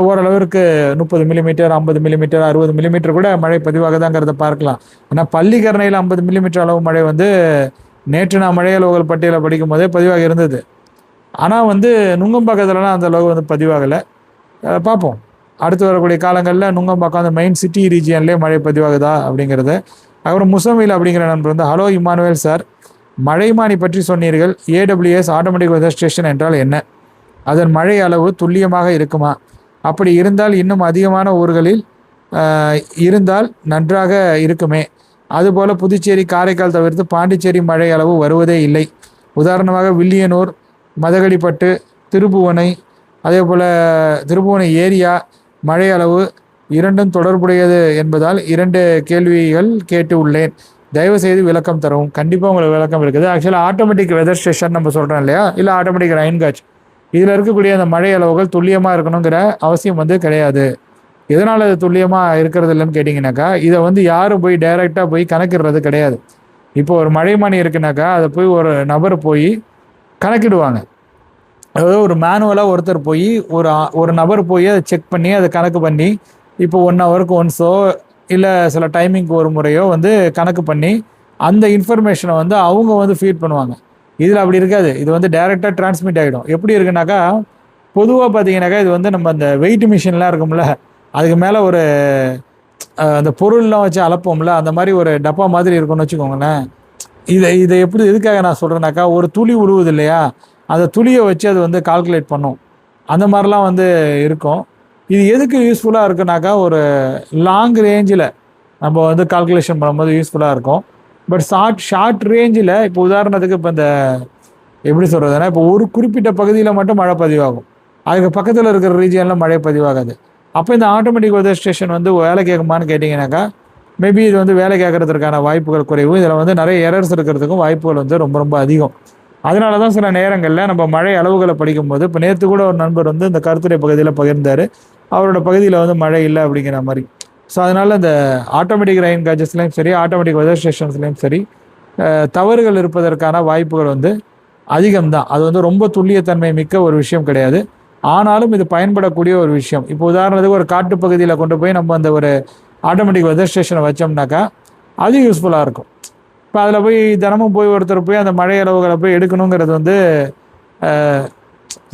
ஓரளவிற்கு 30 மில்லிமீட்டர், 50 மில்லிமீட்டர், 60 மில்லிமீட்டர் கூட மழை பதிவாகுதாங்கிறத பார்க்கலாம். ஏன்னா பள்ளிக்கரணையில் 50 மில்லிமீட்டர் அளவு மழை வந்து நேற்று நான் மழை அளவுகள் பட்டியலை படிக்கும் போதே பதிவாக இருந்தது. ஆனால் வந்து நுங்கம்பாக்கத்துலலாம் அந்த அளவு வந்து பதிவாகலை. பார்ப்போம் அடுத்து வரக்கூடிய காலங்களில் நுங்கம்பாக்கம் அந்த மெயின் சிட்டி ரீஜியன்லேயே மழை பதிவாகுதா அப்படிங்கிறத. அப்புறம் முசமில் அப்படிங்கிற நண்பர் வந்து, ஹலோ இமானுவேல் சார், மழைமானி பற்றி சொன்னீர்கள். AWS ஆட்டோமேட்டிக் வெதர் ஸ்டேஷன் என்றால் என்ன? அதன் மழை அளவு துல்லியமாக இருக்குமா? அப்படி இருந்தால் இன்னும் அதிகமான ஊர்களில் இருந்தால் நன்றாக இருக்குமே. அதுபோல் புதுச்சேரி, காரைக்கால் தவிர்த்து பாண்டிச்சேரி மழை அளவு வருவதே இல்லை. உதாரணமாக வில்லியனூர், மதகடிப்பட்டு, திருப்புவனை, அதே போல் திருப்புவனை ஏரியா மழை அளவு இரண்டும் தொடர்புடையது என்பதால் 2 கேள்விகள் கேட்டு உள்ளேன். தயவுசெய்து விளக்கம் தரவும். கண்டிப்பாக உங்களுக்கு விளக்கம் இருக்குது. ஆக்சுவலாக ஆட்டோமேட்டிக் வெதர் ஸ்டேஷன் நம்ம சொல்கிறோம் இல்லையா, இல்லை ஆட்டோமேட்டிக் ரெயின் காட்ச், இதில் இருக்கக்கூடிய அந்த மழை அளவுகள் துல்லியமாக இருக்கணுங்கிற அவசியம் கிடையாது. எதனால் அது துல்லியமாக இருக்கிறது இல்லைன்னு கேட்டிங்கனாக்கா, இதை யாரும் போய் டைரெக்டாக போய் கணக்கிடுறது கிடையாது. இப்போ ஒரு மழைமானி இருக்குனாக்கா அதை போய் ஒரு நபர் போய் கணக்கிடுவாங்க. அதாவது ஒரு மேனுவலாக ஒருத்தர் போய் ஒரு நபர் போய் அதை செக் பண்ணி அதை கணக்கு பண்ணி இப்போ 1 ஹவருக்கு ஒன்ஸோ இல்லை சில டைமிங்க்கு ஒரு முறையோ கணக்கு பண்ணி அந்த இன்ஃபர்மேஷனை அவங்க ஃபீட் பண்ணுவாங்க. இதில் அப்படி இருக்காது. இது டைரெக்டாக டிரான்ஸ்மிட் ஆகிடும். எப்படி இருக்குனாக்கா, பொதுவாக பார்த்தீங்கன்னாக்கா இது நம்ம அந்த வெயிட் மிஷின்லாம் இருக்கும்ல, அதுக்கு மேலே ஒரு அந்த பொருள்லாம் வச்சு அளப்போம்ல, அந்த மாதிரி ஒரு டப்பா மாதிரி இருக்கும்னு வச்சுக்கோங்களேன். இதை எப்படி எதுக்காக நான் சொல்கிறேன்னாக்கா, ஒரு துளி உழுவுது இல்லையா, அந்த துளியை வச்சு அது கால்குலேட் பண்ணும். அந்த மாதிரிலாம் இருக்கும். இது எதுக்கு யூஸ்ஃபுல்லாக இருக்குனாக்கா, ஒரு லாங் ரேஞ்சில் நம்ம கால்குலேஷன் பண்ணும்போது யூஸ்ஃபுல்லாக இருக்கும். பட் ஷார்ட் ரேஞ்சில் இப்போ உதாரணத்துக்கு இப்போ இந்த எப்படி சொல்கிறதுனா, இப்போ ஒரு குறிப்பிட்ட பகுதியில் மட்டும் மழை பதிவாகும், அதுக்கு பக்கத்தில் இருக்கிற ரீஜியனில் மழை பதிவாகாது. அப்போ இந்த ஆட்டோமேட்டிக் வெதர் ஸ்டேஷன் வேலை கேட்குமான்னு கேட்டிங்கனாக்கா, மேபி இது வேலை கேட்கறதுக்கான வாய்ப்புகள் குறைவு. இதில் நிறைய எரர்ஸ் இருக்கிறதுக்கும் வாய்ப்புகள் ரொம்ப ரொம்ப அதிகம். அதனால தான் சில நேரங்களில் நம்ம மழை அளவுகளை படிக்கும்போது, இப்போ நேற்று கூட ஒரு நண்பர் இந்த கருத்துரை பகுதியில் பகிர்ந்தார், அவரோட பகுதியில் மழை இல்லை அப்படிங்கிற மாதிரி. ஸோ அதனால் இந்த ஆட்டோமேட்டிக் ரெயின் காஜஸ்லேயும் சரி, ஆட்டோமேட்டிக் வெதர் ஸ்டேஷன்ஸ்லேயும் சரி, தவறுகள் இருப்பதற்கான வாய்ப்புகள் அதிகம்தான். அது ரொம்ப துல்லியத்தன்மை மிக்க ஒரு விஷயம் கிடையாது. ஆனாலும் இது பயன்படக்கூடிய ஒரு விஷயம். இப்போ உதாரணத்துக்கு ஒரு காட்டு பகுதியில் கொண்டு போய் நம்ம அந்த ஒரு ஆட்டோமேட்டிக் வெதர் ஸ்டேஷனை வச்சோம்னாக்கா அது யூஸ்ஃபுல்லாக இருக்கும். இப்போ அதில் போய் தினமும் போய் ஒருத்தர் போய் அந்த மழை அளவுகளை போய் எடுக்கணுங்கிறது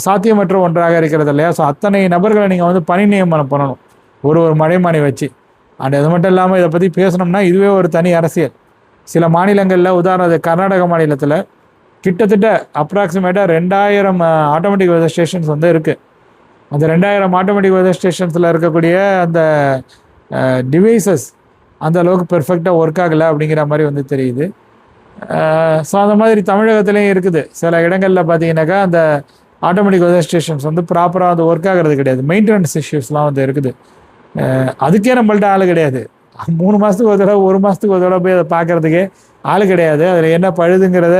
சாத்தியமற்ற ஒன்றாக இருக்கிறது இல்லையா. ஸோ அத்தனை நபர்களை நீங்கள் பணி நியமனம் பண்ணணும் ஒரு மழைமானி வச்சு. அண்ட் அது மட்டும் இல்லாமல் இதை பற்றி பேசணும்னா இதுவே ஒரு தனி அரசியல். சில மாநிலங்களில், உதாரணத்துக்கு கர்நாடக மாநிலத்தில் கிட்டத்தட்ட அப்ராக்சிமேட்டாக 2000 ஆட்டோமேட்டிக் வெதர் ஸ்டேஷன்ஸ் இருக்குது. அந்த 2000 ஆட்டோமேட்டிக் வெதர் ஸ்டேஷன்ஸில் இருக்கக்கூடிய அந்த டிவைசஸ் அந்த அளவுக்கு பெர்ஃபெக்டாக ஒர்க் ஆகலை அப்படிங்கிற மாதிரி தெரியுது. ஸோ அந்த மாதிரி தமிழகத்துலேயும் இருக்குது. சில இடங்களில் பார்த்தீங்கன்னாக்கா அந்த ஆட்டோமேட்டிக் வெதர் ஸ்டேஷன்ஸ் ப்ராப்பராக ஒர்க் ஆகிறது கிடையாது. மெயின்டெனன்ஸ் இஷ்யூஸ்லாம் இருக்குது. அதுக்கே நம்மள்ட்ட ஆள் கிடையாது. 3 மாதத்துக்கு ஒரு தடவை, 1 மாதத்துக்கு ஒரு தடவை போய் அதை பார்க்குறதுக்கே ஆள் கிடையாது. அதில் என்ன பழுதுங்கிறத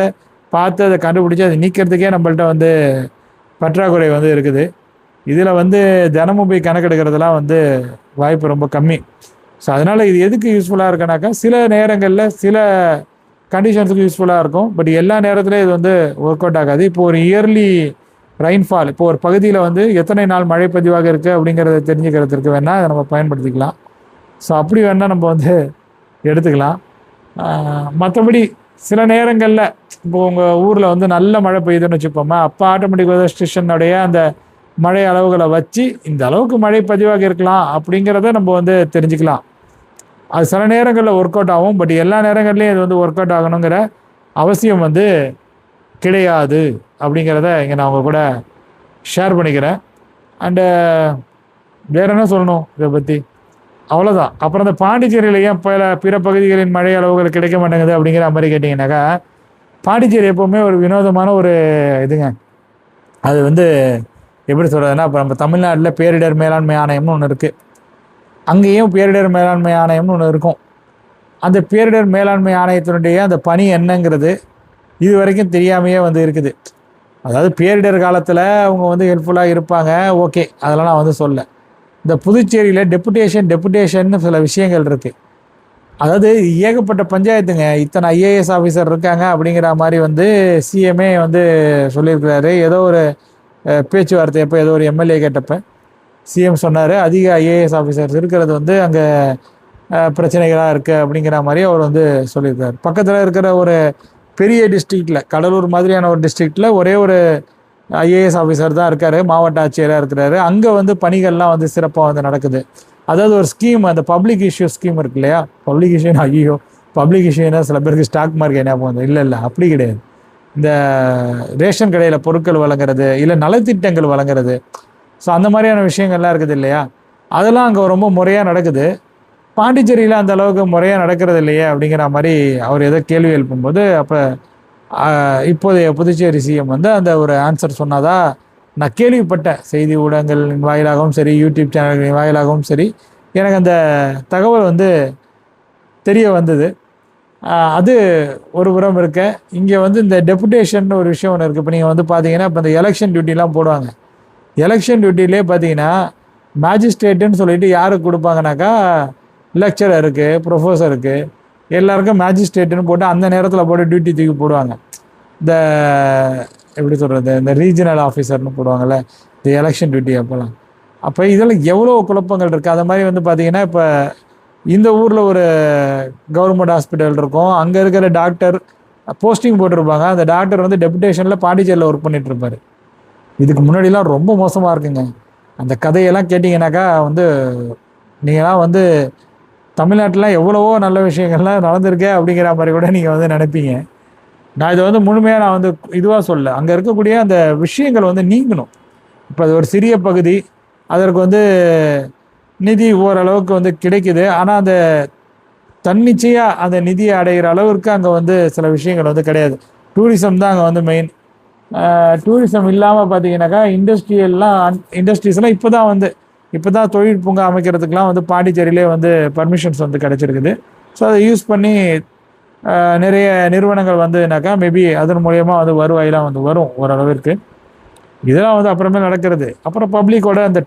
பார்த்து அதை கண்டுபிடிச்சி அதை நீக்கிறதுக்கே நம்மள்ட்ட பற்றாக்குறை இருக்குது. இதில் தினமும் போய் கணக்கெடுக்கிறதுலாம் வாய்ப்பு ரொம்ப கம்மி. ஸோ அதனால் இது எதுக்கு யூஸ்ஃபுல்லாக இருக்குனாக்கா, சில நேரங்களில் சில கண்டிஷன்ஸுக்கு யூஸ்ஃபுல்லாக இருக்கும். பட் எல்லா நேரத்துலையும் இது ஒர்க் அவுட் ஆகாது. இப்போ ஒரு இயர்லி ரெயின்ஃபால், இப்போ ஒரு பகுதியில் எத்தனை நாள் மழை பதிவாக இருக்குது அப்படிங்கிறத தெரிஞ்சுக்கிறதுக்கு வேணால் அதை நம்ம பயன்படுத்திக்கலாம். ஸோ அப்படி வேணால் நம்ம எடுத்துக்கலாம். மற்றபடி சில நேரங்களில் இப்போ உங்கள் ஊரில் நல்ல மழை பெய்யுதுன்னு வச்சுப்போமா, அப்போ ஆட்டோமேட்டிக் வெதர் ஸ்டேஷனுடைய அந்த மழை அளவுகளை வச்சு இந்த அளவுக்கு மழை பதிவாக இருக்கலாம் அப்படிங்கிறத நம்ம தெரிஞ்சுக்கலாம். அது சில நேரங்களில் ஒர்க் அவுட் ஆகும். பட் எல்லா நேரங்கள்லையும் இது ஒர்க் அவுட் ஆகணுங்கிற அவசியம் கிடையாது அப்படிங்கிறத இங்கே நான் உங்கள் கூட ஷேர் பண்ணிக்கிறேன். அண்டு வேறு என்ன சொல்லணும் இதை பற்றி, அவ்வளோதான். அப்புறம் இந்த பாண்டிச்சேரியில் ஏன் பிற பகுதிகளின் மழை அளவுகள் கிடைக்க மாட்டேங்குது அப்படிங்கிற மாதிரி கேட்டிங்கனாக்கா, பாண்டிச்சேரி எப்போவுமே ஒரு வினோதமான ஒரு இதுங்க. அது எப்படி சொல்கிறதுனா, இப்போ நம்ம தமிழ்நாட்டில் பேரிடர் மேலாண்மை ஆணையம்னு ஒன்று இருக்குது. அங்கேயும் பேரிடர் மேலாண்மை ஆணையம்னு ஒன்று இருக்கும். அந்த பேரிடர் மேலாண்மை ஆணையத்தினுடைய அந்த பணி என்னங்கிறது இது வரைக்கும் தெரியாமையே இருக்குது. அதாவது பேரிடர் காலத்தில் அவங்க ஹெல்ப்ஃபுல்லாக இருப்பாங்க, ஓகே, அதெல்லாம் நான் சொல்ல. இந்த புதுச்சேரியில் டெப்புடேஷன் சில விஷயங்கள் இருக்குது. அதாவது ஏகப்பட்ட பஞ்சாயத்துங்க, இத்தனை ஐஏஎஸ் ஆஃபீஸர் இருக்காங்க அப்படிங்கிற மாதிரி சிஎம்ஏ சொல்லியிருக்கிறாரு. ஏதோ ஒரு பேச்சுவார்த்தை எப்போ ஏதோ ஒரு எம்எல்ஏ கேட்டப்போ சிஎம் சொன்னார், அதிக ஐஏஎஸ் ஆஃபீஸர்ஸ் இருக்கிறது அங்கே பிரச்சனைகளாக இருக்குது அப்படிங்கிற மாதிரி அவர் சொல்லியிருக்காரு. பக்கத்தில் இருக்கிற ஒரு பெரிய டிஸ்ட்ரிக்டில், கடலூர் மாதிரியான ஒரு டிஸ்ட்ரிக்டில் ஒரே ஒரு ஐஏஎஸ் ஆஃபீஸர் தான் இருக்கார், மாவட்ட ஆட்சியராக இருக்கிறாரு. அங்கே பணிகள்லாம் சிறப்பாக நடக்குது. அதாவது ஒரு ஸ்கீம், அந்த பப்ளிக் இஷ்யூ ஸ்கீம் இருக்கு இல்லையா, பப்ளிக் இஷ்யூன்னு ஐயோ பப்ளிக் இஷ்யூன்னா சில பேருக்கு ஸ்டாக் மார்க்கெட் ஞாபகம் வந்து, இல்லை அப்படி கிடையாது. இந்த ரேஷன் கடையில் பொருட்கள் வழங்குறது, இல்லை நலத்திட்டங்கள் வழங்குறது, ஸோ அந்த மாதிரியான விஷயங்கள்லாம் இருக்குது இல்லையா, அதெல்லாம் அங்கே ரொம்ப முறையாக நடக்குது. பாண்டிச்சேரியில் அந்த அளவுக்கு முறையாக நடக்கிறது இல்லையே அப்படிங்கிற மாதிரி அவர் ஏதோ கேள்வி எழுப்பும்போது, அப்போ இப்போதைய புதுச்சேரி சிஎம் வந்து அந்த ஒரு ஆன்சர் சொன்னதா நான் கேள்விப்பட்டேன். செய்தி ஊடகங்களின் வாயிலாகவும் சரி, யூடியூப் சேனல்களின் வாயிலாகவும் சரி, எனக்கு அந்த தகவல் வந்து தெரிய வந்தது. அது ஒரு புறம் இருக்க, இங்கே வந்து இந்த டெபுடேஷன் ஒரு விஷயம் ஒன்று இருக்குது. இப்போ நீங்கள் வந்து பார்த்தீங்கன்னா, இப்போ இந்த எலெக்ஷன் டியூட்டிலாம் போடுவாங்க. எலெக்ஷன் டியூட்டிலே பார்த்தீங்கன்னா, மேஜிஸ்ட்ரேட்டுன்னு சொல்லிட்டு யாருக்கு கொடுப்பாங்கனாக்கா, லெக்சரருக்கு, ப்ரொஃபஸருக்கு, எல்லாருக்கும் மேஜிஸ்ட்ரேட்டுன்னு போட்டு அந்த நேரத்தில் போட்டு டியூட்டி தூக்கி போடுவாங்க. இந்த எப்படி சொல்கிறது, இந்த ரீஜனல் ஆஃபீஸர்னு போடுவாங்கள்ல, இந்த எலெக்ஷன் டியூட்டி அப்போலாம். அப்போ இதில் எவ்வளோ குழப்பங்கள் இருக்குது. அது மாதிரி வந்து பார்த்தீங்கன்னா, இப்போ இந்த ஊரில் ஒரு கவர்மெண்ட் ஹாஸ்பிட்டல் இருக்கும். அங்கே இருக்கிற டாக்டர் போஸ்டிங் போட்டிருப்பாங்க. அந்த டாக்டர் வந்து டெபுடேஷனில் பாண்டிச்சேரியில் ஒர்க் பண்ணிட்டு இருப்பார். இதுக்கு முன்னாடிலாம் ரொம்ப மோசமாக இருக்குங்க. அந்த கதையெல்லாம் கேட்டிங்கனாக்கா வந்து நீங்களாம் வந்து தமிழ்நாட்டில் எவ்வளவோ நல்ல விஷயங்கள்லாம் நடந்திருக்கே அப்படிங்கிற மாதிரி கூட நீங்கள் வந்து நினைப்பீங்க. நான் இதை வந்து முழுமையாக நான் வந்து இதுவாக சொல்ல, அங்கே இருக்கக்கூடிய அந்த விஷயங்கள் வந்து நீங்கணும். இப்போ அது ஒரு சிறிய பகுதி, அதற்கு வந்து நிதி ஓரளவுக்கு வந்து கிடைக்குது. ஆனால் அந்த தன்னிச்சையாக அந்த நிதியை அடைகிற அளவிற்கு அங்கே வந்து சில விஷயங்கள் வந்து கிடையாது. டூரிசம் தான் அங்கே வந்து மெயின். டூரிசம் இல்லாமல் பார்த்தீங்கன்னாக்கா இண்டஸ்ட்ரீஸ்லாம் இப்போ தான் தொழில் பூங்கா அமைக்கிறதுக்கெலாம் வந்து பாண்டிச்சேரியிலே வந்து பர்மிஷன்ஸ் வந்து கிடச்சிருக்குது. ஸோ அதை யூஸ் பண்ணி நிறைய நிறுவனங்கள் வந்துனாக்கா மேபி அதன் மூலயமா வந்து வருவாயெல்லாம் வந்து வரும் ஓரளவிற்கு. இதெல்லாம் வந்து அப்புறமே நடக்கிறது. அப்புறம் பப்ளிக்கோட அந்த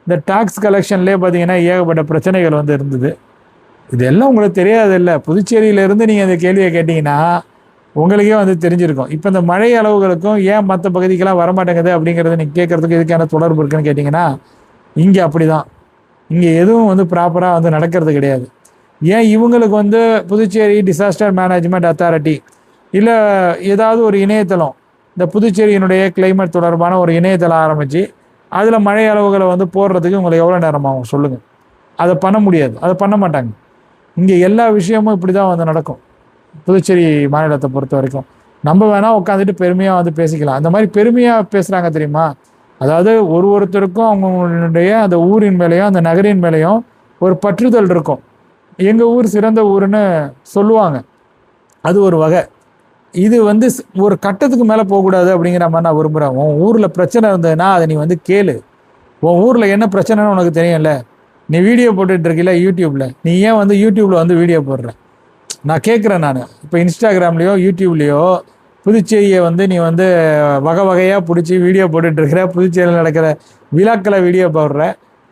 இந்த டாக்ஸ் கலெக்ஷன்லேயே பார்த்தீங்கன்னா ஏகப்பட்ட பிரச்சனைகள் வந்து இருந்தது. இதெல்லாம் உங்களுக்கு தெரியாது இல்லை. புதுச்சேரியிலேருந்து நீங்கள் அந்த கேள்வியை கேட்டிங்கன்னா உங்களுக்கே வந்து தெரிஞ்சிருக்கும். இப்போ இந்த மழை அளவுகளுக்கும் ஏன் மற்ற பகுதிக்கெல்லாம் வரமாட்டேங்குது அப்படிங்கிறது நீங்கள் கேட்குறதுக்கு இதுக்கான தொடர்பு இருக்குன்னு கேட்டிங்கன்னா, இங்கே அப்படி தான். இங்கே எதுவும் வந்து ப்ராப்பராக வந்து நடக்கிறது கிடையாது. ஏன் இவங்களுக்கு வந்து புதுச்சேரி டிசாஸ்டர் மேனேஜ்மெண்ட் அத்தாரிட்டி இல்லை ஏதாவது ஒரு இணையதளம், இந்த புதுச்சேரியினுடைய கிளைமேட் தொடர்பான ஒரு இணையதளம் ஆரம்பித்து அதில் மழை அளவுகளை வந்து போடுறதுக்கு உங்களுக்கு எவ்வளோ நேரம் ஆகும் சொல்லுங்கள். அதை பண்ண முடியாது, அதை பண்ண மாட்டாங்க. இங்கே எல்லா விஷயமும் இப்படி தான் வந்து நடக்கும். புதுச்சேரி மாநிலத்தை பொறுத்த வரைக்கும் நம்ம வேணால் உட்காந்துட்டு பெருமையாக வந்து பேசிக்கலாம். அந்த மாதிரி பெருமையாக பேசுகிறாங்க தெரியுமா? அதாவது ஒருத்தருக்கும் அவங்களுடைய அந்த ஊரின் மேலேயும் அந்த நகரின் மேலேயும் ஒரு பற்றுதல் இருக்கும். எங்கள் ஊர் சிறந்த ஊருன்னு சொல்லுவாங்க. அது ஒரு வகை. இது வந்து ஒரு கட்டத்துக்கு மேலே போகக்கூடாது அப்படிங்கிற மாதிரி நான் விரும்புகிறேன். உன் ஊரில் பிரச்சனை இருந்ததுன்னா அதை நீ வந்து கேளு. உன் ஊரில் என்ன பிரச்சனைன்னு உனக்கு தெரியும்ல. நீ வீடியோ போட்டுட்டு இருக்கல யூடியூப்பில், நீ ஏன் வந்து யூடியூப்பில் வந்து வீடியோ போடுற? நான் கேட்குறேன். நான் இப்போ இன்ஸ்டாகிராம்லேயோ யூடியூப்லேயோ புதுச்சேரியை வந்து நீ வந்து வகை வகையாக பிடிச்சி வீடியோ போட்டுட்ருக்கிற, புதுச்சேரியில் நடக்கிற விழாக்களை வீடியோ போடுற.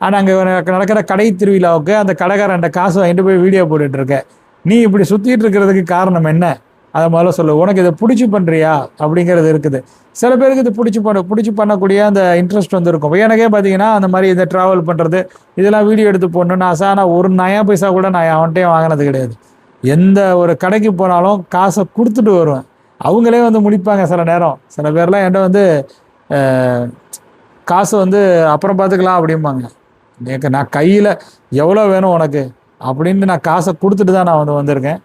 ஆனால் அங்கே நடக்கிற கடை திருவிழாவுக்கு அந்த கடைக்காரன்ட்ட காசு வாங்கிட்டு போய் வீடியோ போட்டுட்ருக்க. நீ இப்படி சுற்றிட்டு இருக்கிறதுக்கு காரணம் என்ன? அதை முதல்ல சொல்லு. உனக்கு இதை பிடிச்சி பண்ணுறியா அப்படிங்கிறது இருக்குது. சில பேருக்கு இது பிடிச்சி பண்ணக்கூடிய அந்த இன்ட்ரெஸ்ட் வந்து இருக்கும். எனக்கே பார்த்தீங்கன்னா அந்த மாதிரி இதை ட்ராவல் பண்ணுறது, இதெல்லாம் வீடியோ எடுத்து போடணுன்னு ஆசை. ஆனால் ஒரு நயா பைசா கூட நான் அவன்கிட்டையும் வாங்கினது கிடையாது. எந்த ஒரு கடைக்கு போனாலும் காசை கொடுத்துட்டு வருவேன். அவங்களே வந்து முடிப்பாங்க சில நேரம். சில பேர்லாம் என்கிட்ட வந்து காசு வந்து அப்புறம் பார்த்துக்கலாம் அப்படிம்பாங்க. நான் கையில் எவ்வளோ வேணும் உனக்கு அப்படின்ட்டு நான் காசை கொடுத்துட்டு தான் நான் வந்திருக்கேன்.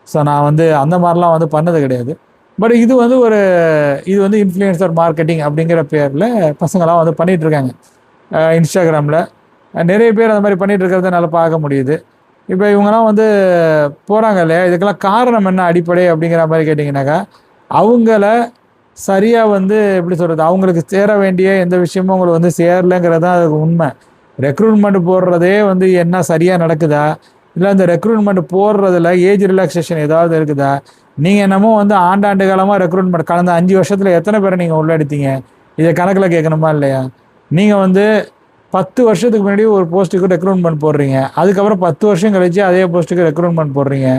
ஸோ நான் வந்து அந்த மாதிரிலாம் வந்து பண்ணது கிடையாது. பட் இது வந்து இன்ஃப்ளூயன்சர் மார்க்கெட்டிங் அப்படிங்கிற பேரில் பசங்களாம் வந்து பண்ணிகிட்ருக்காங்க. இன்ஸ்டாகிராமில் நிறைய பேர் அந்த மாதிரி பண்ணிகிட்டு இருக்கிறத என்னால் பார்க்க முடியுது. இப்போ இவங்கெல்லாம் வந்து போகிறாங்க இல்லையா, இதுக்கெல்லாம் காரணம் என்ன அடிப்படை அப்படிங்கிற மாதிரி கேட்டிங்கனாக்கா, அவங்கள சரியாக வந்து எப்படி சொல்கிறது, அவங்களுக்கு சேர வேண்டிய எந்த விஷயமும் அவங்களுக்கு வந்து சேரலைங்கிறது தான் அதுக்கு உண்மை. ரெக்ரூட்மெண்ட் போடுறதே வந்து என்ன சரியாக நடக்குதா, இல்லை அந்த ரெக்ரூட்மெண்ட் போடுறதுல ஏஜ் ரிலாக்ஸேஷன் ஏதாவது இருக்குதா? நீங்கள் என்னமோ வந்து ஆண்டாண்டு காலமாக ரெக்ரூட்மெண்ட் கடந்த 5 வருஷத்தில் எத்தனை பேரை நீங்கள் உள்ளெடுத்தீங்க, இதை கணக்கில் கேட்கணுமா இல்லையா? நீங்கள் வந்து 10 வருஷத்துக்கு முன்னாடி ஒரு போஸ்ட்டுக்கு ரெக்ரூட்மெண்ட் போடுறீங்க, அதுக்கப்புறம் 10 வருஷம் கழிச்சு அதே போஸ்ட்டுக்கு ரெக்ரூட்மெண்ட் போடுறீங்க.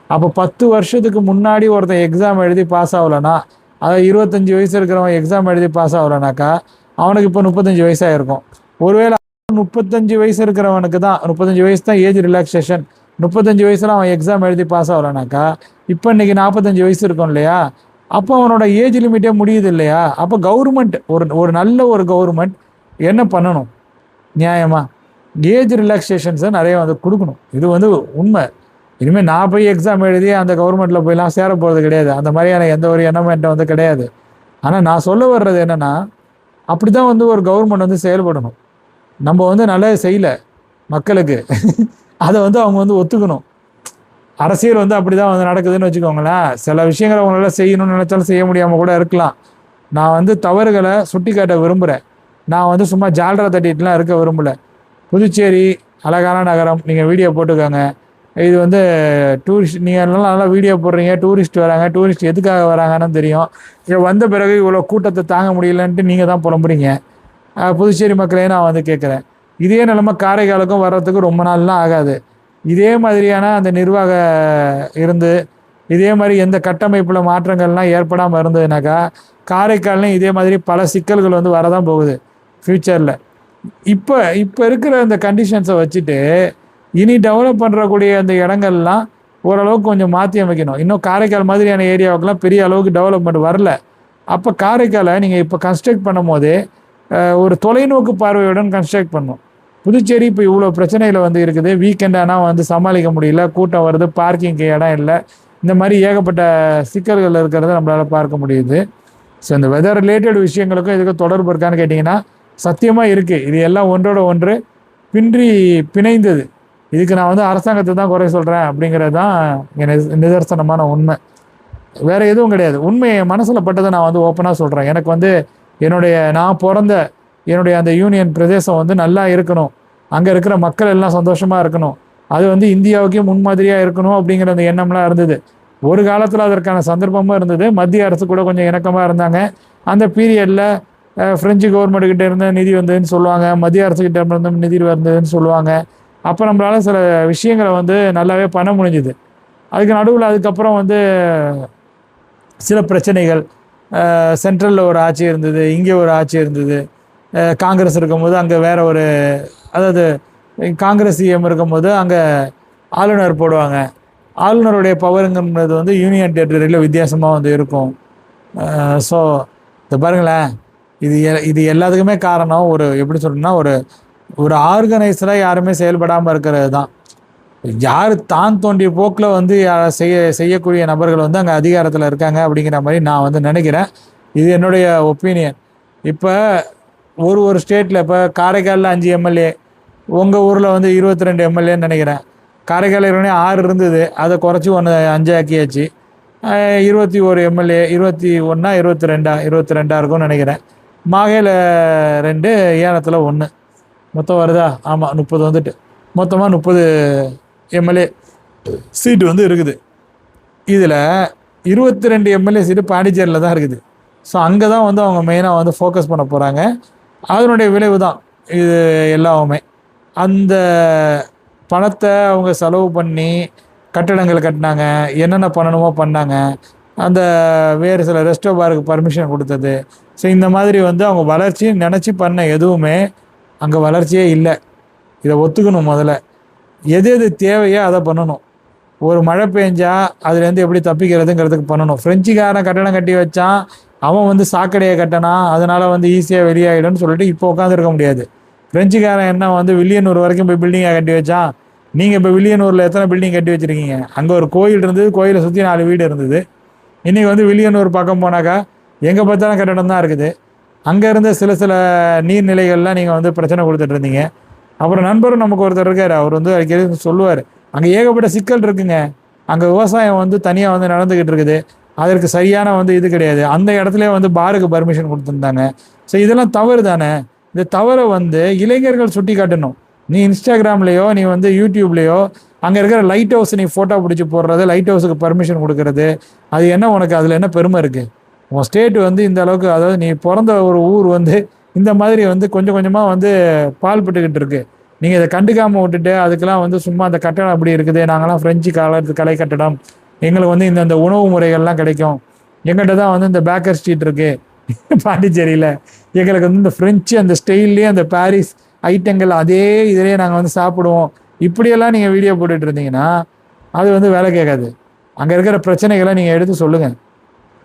அப்போ 10 வருஷத்துக்கு முன்னாடி ஒருத்தன் எக்ஸாம் எழுதி பாஸ் ஆகலைன்னா, அதாவது 25 வயசு இருக்கிறவன் எக்ஸாம் எழுதி பாஸ் ஆகலைனாக்கா அவனுக்கு இப்போ 35 வயசாக இருக்கும். ஒருவேளை 35 வயசு இருக்கிறவனுக்கு தான் 35 வயசு தான் ஏஜ் ரிலாக்ஸேஷன், 35 வயசுல அவன் எக்ஸாம் எழுதி பாஸ் ஆகலைனாக்கா இப்போ இன்னைக்கு 45 வயசு இருக்கும் இல்லையா? அப்போ அவனோட ஏஜ் லிமிட்டே முடியுது இல்லையா? அப்போ கவர்மெண்ட் ஒரு நல்ல ஒரு கவர்மெண்ட் என்ன பண்ணணும்? நியாயமாக ஏஜ் ரிலாக்ஸேஷன்ஸை நிறைய வந்து கொடுக்கணும். இது வந்து உண்மை. இனிமேல் நான் போய் எக்ஸாம் எழுதி அந்த கவர்மெண்ட்டில் போய்லாம் சேர போகிறது கிடையாது. அந்த மாதிரியான எந்த ஒரு எண்ணமும் என்கிட்ட வந்து கிடையாது. ஆனால் நான் சொல்ல வர்றது என்னென்னா, அப்படி தான் வந்து ஒரு கவர்மெண்ட் வந்து செயல்படணும். நம்ம வந்து நல்லது செய்யலை மக்களுக்கு அதை வந்து அவங்க வந்து ஒத்துக்கணும். அரசியல் வந்து அப்படி தான் வந்து நடக்குதுன்னு வச்சுக்கோங்களேன். சில விஷயங்களை உங்களால் செய்யணும்னு நினச்சாலும் செய்ய முடியாமல் கூட இருக்கலாம். நான் வந்து தவறுகளை சுட்டி காட்ட விரும்புகிறேன். நான் வந்து சும்மா ஜால்ரா தட்டிட்டுலாம் இருக்க விரும்பலை. புதுச்சேரி அழகான நகரம், நீங்கள் வீடியோ போட்டுக்கோங்க. இது வந்து டூரிஸ்ட், நீங்கள் நல்லா வீடியோ போடுறீங்க, டூரிஸ்ட் வராங்க. டூரிஸ்ட் எதுக்காக வராங்கன்னு தெரியும். இங்கே வந்த பிறகு இவ்வளோ கூட்டத்தை தாங்க முடியலன்ட்டு நீங்கள் தான் புலம்புறீங்க. புதுச்சேரி மக்களே நான் வந்து கேட்குறேன், இதே நிலைமை காரைக்காலுக்கும் வர்றதுக்கு ரொம்ப நாள்லாம் ஆகாது. இதே மாதிரியான அந்த நிர்வாக இருந்து இதே மாதிரி எந்த கட்டமைப்பில் மாற்றங்கள்லாம் ஏற்படாமல் இருந்ததுனாக்கா காரைக்கால்லையும் இதே மாதிரி பல சிக்கல்கள் வந்து வரதான் போகுது ஃப்யூச்சரில். இப்போ இருக்கிற அந்த கண்டிஷன்ஸை வச்சுட்டு இனி டெவலப் பண்ணுறக்கூடிய அந்த இடங்கள்லாம் ஓரளவுக்கு கொஞ்சம் மாற்றி அமைக்கணும். இன்னும் காரைக்கால் மாதிரியான ஏரியாவுக்கெல்லாம் பெரிய அளவுக்கு டெவலப்மெண்ட் வரல. அப்போ காரைக்காலை நீங்கள் இப்போ கன்ஸ்ட்ரக்ட் பண்ணும் போதே ஒரு தொலைநோக்கு பார்வையுடன் கன்ஸ்ட்ரக்ட் பண்ணணும். புதுச்சேரி இப்போ இவ்வளோ பிரச்சனையில் வந்து இருக்குது. வீக்கெண்ட் ஆனால் வந்து சமாளிக்க முடியல, கூட்டம் வருது, பார்க்கிங்க்கு இடம் இல்லை, இந்த மாதிரி ஏகப்பட்ட சிக்கல்கள் இருக்கிறத நம்மளால் பார்க்க முடியுது. ஸோ இந்த வெதர் ரிலேட்டட் விஷயங்களுக்கும் இதுக்கு தொடர்பு இருக்கான்னு கேட்டிங்கன்னா சத்தியமாக இருக்குது. இது எல்லாம் ஒன்றோட ஒன்று பிணைந்தது. இதுக்கு நான் வந்து அரசாங்கத்தை தான் குறை சொல்கிறேன் அப்படிங்கிறது தான் நிதர்சனமான உண்மை. வேறு எதுவும் கிடையாது. உண்மையை மனசில் பட்டதை நான் வந்து ஓப்பனாக சொல்கிறேன். எனக்கு வந்து நான் பிறந்த என்னுடைய அந்த யூனியன் பிரதேசம் வந்து நல்லா இருக்கணும், அங்கே இருக்கிற மக்கள் எல்லாம் சந்தோஷமாக இருக்கணும், அது வந்து இந்தியாவுக்கே முன்மாதிரியாக இருக்கணும் அப்படிங்கிற அந்த எண்ணம்லாம் இருந்தது. ஒரு காலத்தில் அதற்கான சந்தர்ப்பமும் இருந்தது. மத்திய அரசு கூட கொஞ்சம் இணக்கமாக இருந்தாங்க. அந்த பீரியடில் ஃப்ரெஞ்சு கவர்மெண்ட்டுக்கிட்ட இருந்த நிதி வந்ததுன்னு சொல்லுவாங்க, மத்திய அரசுக்கிட்ட இருந்த நிதி வந்ததுன்னு சொல்லுவாங்க. அப்போ நம்மளால் சில விஷயங்களை வந்து நல்லாவே பண்ண முடிஞ்சுது. அதுக்கு நடுவில் அதுக்கப்புறம் வந்து சில பிரச்சனைகள், சென்ட்ரலில் ஒரு ஆட்சி இருந்தது, இங்கே ஒரு ஆட்சி இருந்தது. காங்கிரஸ் இருக்கும்போது அங்கே வேறு ஒரு, அதாவது காங்கிரஸ் சிஎம் இருக்கும்போது அங்கே ஆளுநர் போடுவாங்க. ஆளுநருடைய பவருங்கிறது வந்து யூனியன் டெரிட்டரியில் வித்தியாசமாக வந்து இருக்கும். ஸோ இதை பாருங்களேன், இது எல்லாத்துக்குமே காரணம் ஒரு எப்படி சொல்லணும்னா ஒரு ஆர்கனைஸ்டாக யாருமே செயல்படாமல் இருக்கிறது தான். யார் தான் தோண்டிய போக்கில் வந்து செய்யக்கூடிய நபர்கள் வந்து அங்கே அதிகாரத்தில் இருக்காங்க அப்படிங்கிற மாதிரி நான் வந்து நினைக்கிறேன். இது என்னுடைய ஒப்பீனியன். இப்போ ஒரு ஸ்டேட்டில் இப்போ காரைக்காலில் 5 எம்எல்ஏ, உங்கள் ஊரில் வந்து 22 எம்எல்ஏன்னு நினைக்கிறேன். காரைக்கால் 6 இருந்தது, அதை குறைச்சி 5 ஆக்கியாச்சு. 21 எம்எல்ஏ, 21 22 இருக்கும்னு நினைக்கிறேன். மாகையில் 2, ஏனத்தில் 1, மொத்தம் வருதா? ஆமாம், 30 வந்துட்டு மொத்தமாக 30 எம்எல்ஏ சீட்டு வந்து இருக்குது. இதில் 22 எம்எல்ஏ சீட்டு பாண்டிச்சேரியில் தான் இருக்குது. ஸோ அங்கே தான் வந்து அவங்க மெயினாக வந்து ஃபோக்கஸ் பண்ண போகிறாங்க. அதனுடைய விளைவு தான் இது எல்லாமே. அந்த பணத்தை அவங்க செலவு பண்ணி கட்டடங்கள் கட்டினாங்க, என்னென்ன பண்ணணுமோ பண்ணாங்க. அந்த வேறு சில ரெஸ்டோ பாருக்கு பர்மிஷன் கொடுத்தது. ஸோ இந்த மாதிரி வந்து அவங்க வளர்ச்சி நினச்சி பண்ண எதுவுமே அங்கே வளர்ச்சியே இல்லை. இதை ஒத்துக்கணும். முதல்ல எது தேவையோ அதை பண்ணணும். ஒரு மழை பெஞ்சா அதுலேருந்து எப்படி தப்பிக்கிறதுங்கிறதுக்கு பண்ணணும். ஃப்ரெஞ்சுக்காரன் கட்டடம் கட்டி வச்சான், அவன் வந்து சாக்கடையை கட்டினான், அதனால் வந்து ஈஸியாக வெளியாகிடும்னு சொல்லிட்டு இப்போ உட்காந்துருக்க முடியாது. ஃப்ரெஞ்சுக்காரன் என்ன வந்து வில்லியனூர் வரைக்கும் போய் பில்டிங்காக கட்டி வச்சான். நீங்கள் இப்போ வில்லியனூரில் எத்தனை பில்டிங் கட்டி வச்சுருக்கீங்க? அங்கே ஒரு கோயில் இருந்தது, கோயிலை சுற்றி 4 வீடு இருந்தது. இன்றைக்கி வந்து வில்லியனூர் பக்கம் போனாக்கா எங்கே பார்த்தாலும் கட்டடம் தான் இருக்குது. அங்கே இருந்த சில நீர்நிலைகள்லாம் நீங்கள் வந்து பிரச்சனை கொடுத்துட்டு இருந்தீங்க. அப்புறம் நண்பரும் நமக்கு ஒருத்தர் இருக்கார், அவர் வந்து அடிக்கடி சொல்லுவார், அங்கே ஏகப்பட்ட சிக்கல் இருக்குங்க, அங்கே விவசாயம் வந்து தனியாக வந்து நடந்துக்கிட்டு இருக்குது, அதற்கு சரியான வந்து இது கிடையாது. அந்த இடத்துல வந்து பாருக்கு பர்மிஷன் கொடுத்துருந்தாங்க. ஸோ இதெல்லாம் தவறு தானே. இந்த தவறை வந்து இளைஞர்கள் சுட்டி காட்டணும். நீ இன்ஸ்டாகிராம்லேயோ நீ வந்து யூடியூப்லேயோ அங்கே இருக்கிற லைட் ஹவுஸ் நீ ஃபோட்டோ பிடிச்சி போடுறது, லைட் ஹவுஸுக்கு பர்மிஷன் கொடுக்கறது, அது என்ன உனக்கு அதில் என்ன பெருமை இருக்குது? உன் ஸ்டேட் வந்து இந்த அளவுக்கு, அதாவது நீ பிறந்த ஒரு ஊர் வந்து இந்த மாதிரி வந்து கொஞ்சம் கொஞ்சமாக வந்து பால்பட்டுக்கிட்டு இருக்கு. நீங்கள் இதை கண்டுக்காமல் விட்டுட்டு அதுக்கெல்லாம் வந்து சும்மா அந்த கட்டடம் அப்படி இருக்குது, நாங்களாம் ஃப்ரெஞ்சு கலை கட்டடம், எங்களுக்கு வந்து இந்த உணவு முறைகள்லாம் கிடைக்கும், எங்கள்கிட்ட தான் வந்து இந்த பேக்கர் ஸ்ட்ரீட் இருக்குது பாண்டிச்சேரியில், எங்களுக்கு வந்து இந்த ஃப்ரெஞ்சு அந்த ஸ்டைல்லேயே அந்த பாரிஸ் ஐட்டங்கள் அதே இதிலே நாங்கள் வந்து சாப்பிடுவோம், இப்படியெல்லாம் நீங்கள் வீடியோ போட்டுட்டு இருந்தீங்கன்னா அது வந்து வேலை கேட்காது. அங்கே இருக்கிற பிரச்சனைகளை நீங்கள் எடுத்து சொல்லுங்கள்.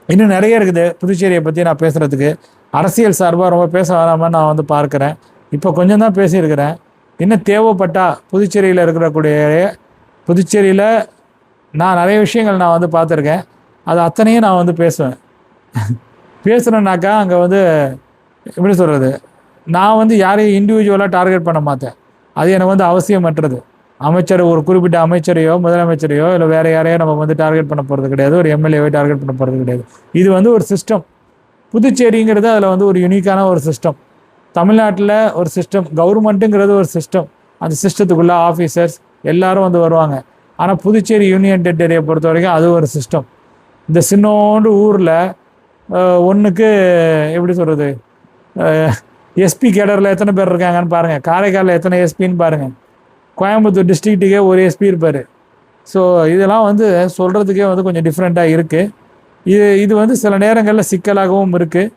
இன்னும் நிறைய இருக்குது புதுச்சேரியை பற்றி நான் பேசுகிறதுக்கு. அரசியல் சார்பாக ரொம்ப பேச வராமல் நான் வந்து பார்க்குறேன். இப்போ கொஞ்சம் தான் பேசியிருக்கிறேன். இன்னும் தேவைப்பட்டா புதுச்சேரியில் நான் நிறைய விஷயங்கள் நான் வந்து பார்த்துருக்கேன். அது அத்தனையும் நான் வந்து பேசுவேன். பேசுகிறேன்னாக்கா அங்கே வந்து எப்படி சொல்கிறது, நான் வந்து யாரையும் இண்டிவிஜுவலாக டார்கெட் பண்ண மாட்டேன். அது எனக்கு வந்து அவசியமற்றது. அமைச்சர் ஒரு குறிப்பிட்ட அமைச்சரையோ முதலமைச்சரையோ இல்லை வேற யாரையோ நம்ம வந்து டார்கெட் பண்ண போகிறது கிடையாது, ஒரு எம்எல்ஏவை டார்கெட் பண்ண போகிறது கிடையாது. இது வந்து ஒரு சிஸ்டம். புதுச்சேரிங்கிறது அதில் வந்து ஒரு யூனிக்கான ஒரு சிஸ்டம். தமிழ்நாட்டில் ஒரு சிஸ்டம், கவர்மெண்ட்டுங்கிறது ஒரு சிஸ்டம். அந்த சிஸ்டத்துக்குள்ள ஆஃபீஸர்ஸ் எல்லாரும் வந்து வருவாங்க. ஆனால் புதுச்சேரி யூனியன் டெரிட்டரியை பொறுத்த வரைக்கும் அது ஒரு சிஸ்டம். இந்த சின்னோண்டு ஊரில் ஒன்றுக்கு எப்படி சொல்கிறது, எஸ்பி கேடரில் எத்தனை பேர் இருக்காங்கன்னு பாருங்கள், காரைக்காலில் எத்தனை எஸ்பின்னு பாருங்கள், கோயம்புத்தூர் டிஸ்ட்ரிக்ட்டுக்கே ஒரு எஸ்பி இருப்பார். ஸோ இதெல்லாம் வந்து சொல்கிறதுக்கே வந்து கொஞ்சம் டிஃப்ரெண்ட்டாக இருக்குது. இது வந்து சில நேரங்களில் சிக்கலாகவும் இருக்குது.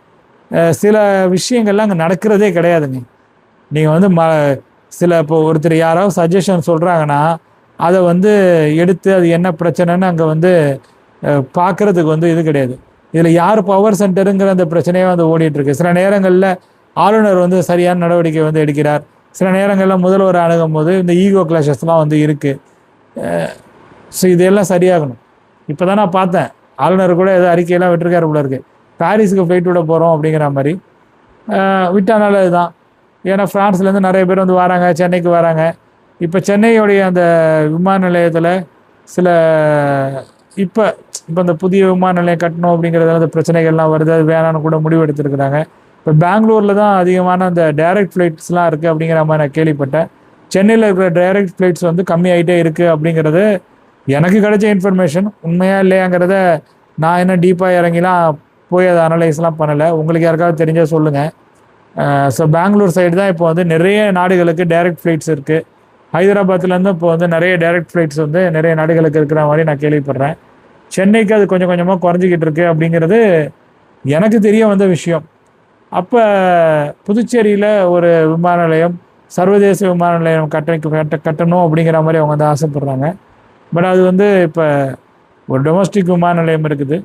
சில விஷயங்கள்லாம் அங்கே நடக்கிறதே கிடையாதுங்க. நீங்கள் வந்து சில இப்போ ஒருத்தர் யாராவது சஜஷன் சொல்கிறாங்கன்னா அதை வந்து எடுத்து அது என்ன பிரச்சனைன்னு அங்கே வந்து பார்க்குறதுக்கு வந்து இது கிடையாது. இதில் யார் பவர் சென்டருங்கிற அந்த பிரச்சனையே வந்து ஓடிட்டுருக்கு. சில நேரங்களில் ஆளுநர் வந்து சரியான நடவடிக்கை வந்து எடுக்கிறார், சில நேரங்களில் முதல்வர் அணுகும் போது இந்த ஈகோ கிளாஷஸ்லாம் வந்து இருக்குது. ஸோ இதெல்லாம் சரியாகணும். இப்போ தான் நான் பார்த்தேன், ஆளுநர் கூட ஏதோ அறிக்கையெல்லாம் விட்டுருக்காரு போல இருக்குது, பாரிஸுக்கு ஃப்ளைட் விட போகிறோம் அப்படிங்கிற மாதிரி. விட்டானால இதுதான். ஏன்னா ஃப்ரான்ஸ்லேருந்து நிறைய பேர் வந்து வராங்க, சென்னைக்கு வராங்க. இப்போ சென்னையுடைய அந்த விமான நிலையத்தில் சில இப்போ இந்த புதிய விமான நிலையம் கட்டணும் அப்படிங்கிறதுல அந்த பிரச்சனைகள்லாம் வருது, அது வேணான்னு கூட முடிவு எடுத்துருக்குறாங்க. இப்போ பெங்களூரில் தான் அதிகமான அந்த டைரக்ட் ஃப்ளைட்ஸ்லாம் இருக்குது அப்படிங்கிற மாதிரி நான் கேள்விப்பட்டேன். சென்னையில் இருக்கிற டைரக்ட் ஃப்ளைட்ஸ் வந்து கம்மியாகிட்டே இருக்குது அப்படிங்கிறது எனக்கு கிடைச்ச இன்ஃபர்மேஷன். உண்மையாக இல்லையாங்கிறத நான் என்ன டீப்பாக இறங்கிலாம் போய் அதை அனலைஸ்லாம் பண்ணலை. உங்களுக்கு யாருக்காவது தெரிஞ்சால் சொல்லுங்கள். ஸோ பெங்களூர் சைடு தான் இப்போ வந்து நிறைய நாடுகளுக்கு டைரக்ட் ஃப்ளைட்ஸ் இருக்குது. ஹைதராபாத்லேருந்து இப்போ வந்து நிறைய டைரக்ட் ஃப்ளைட்ஸ் வந்து நிறைய நாடுகளுக்கு இருக்கிற மாதிரி நான் கேள்விப்படுறேன். சென்னைக்கு அது கொஞ்சம் கொஞ்சமாக குறைஞ்சிக்கிட்டு இருக்கு அப்படிங்கிறது எனக்கு தெரிய வந்த விஷயம். அப்போ புதுச்சேரியில் ஒரு விமான நிலையம், சர்வதேச விமான நிலையம் கட்டணும் அப்படிங்கிற மாதிரி அவங்க வந்து ஆசைப்படுறாங்க. பட் அது வந்து இப்போ ஒரு டொமஸ்டிக் விமான நிலையம் இருக்குது,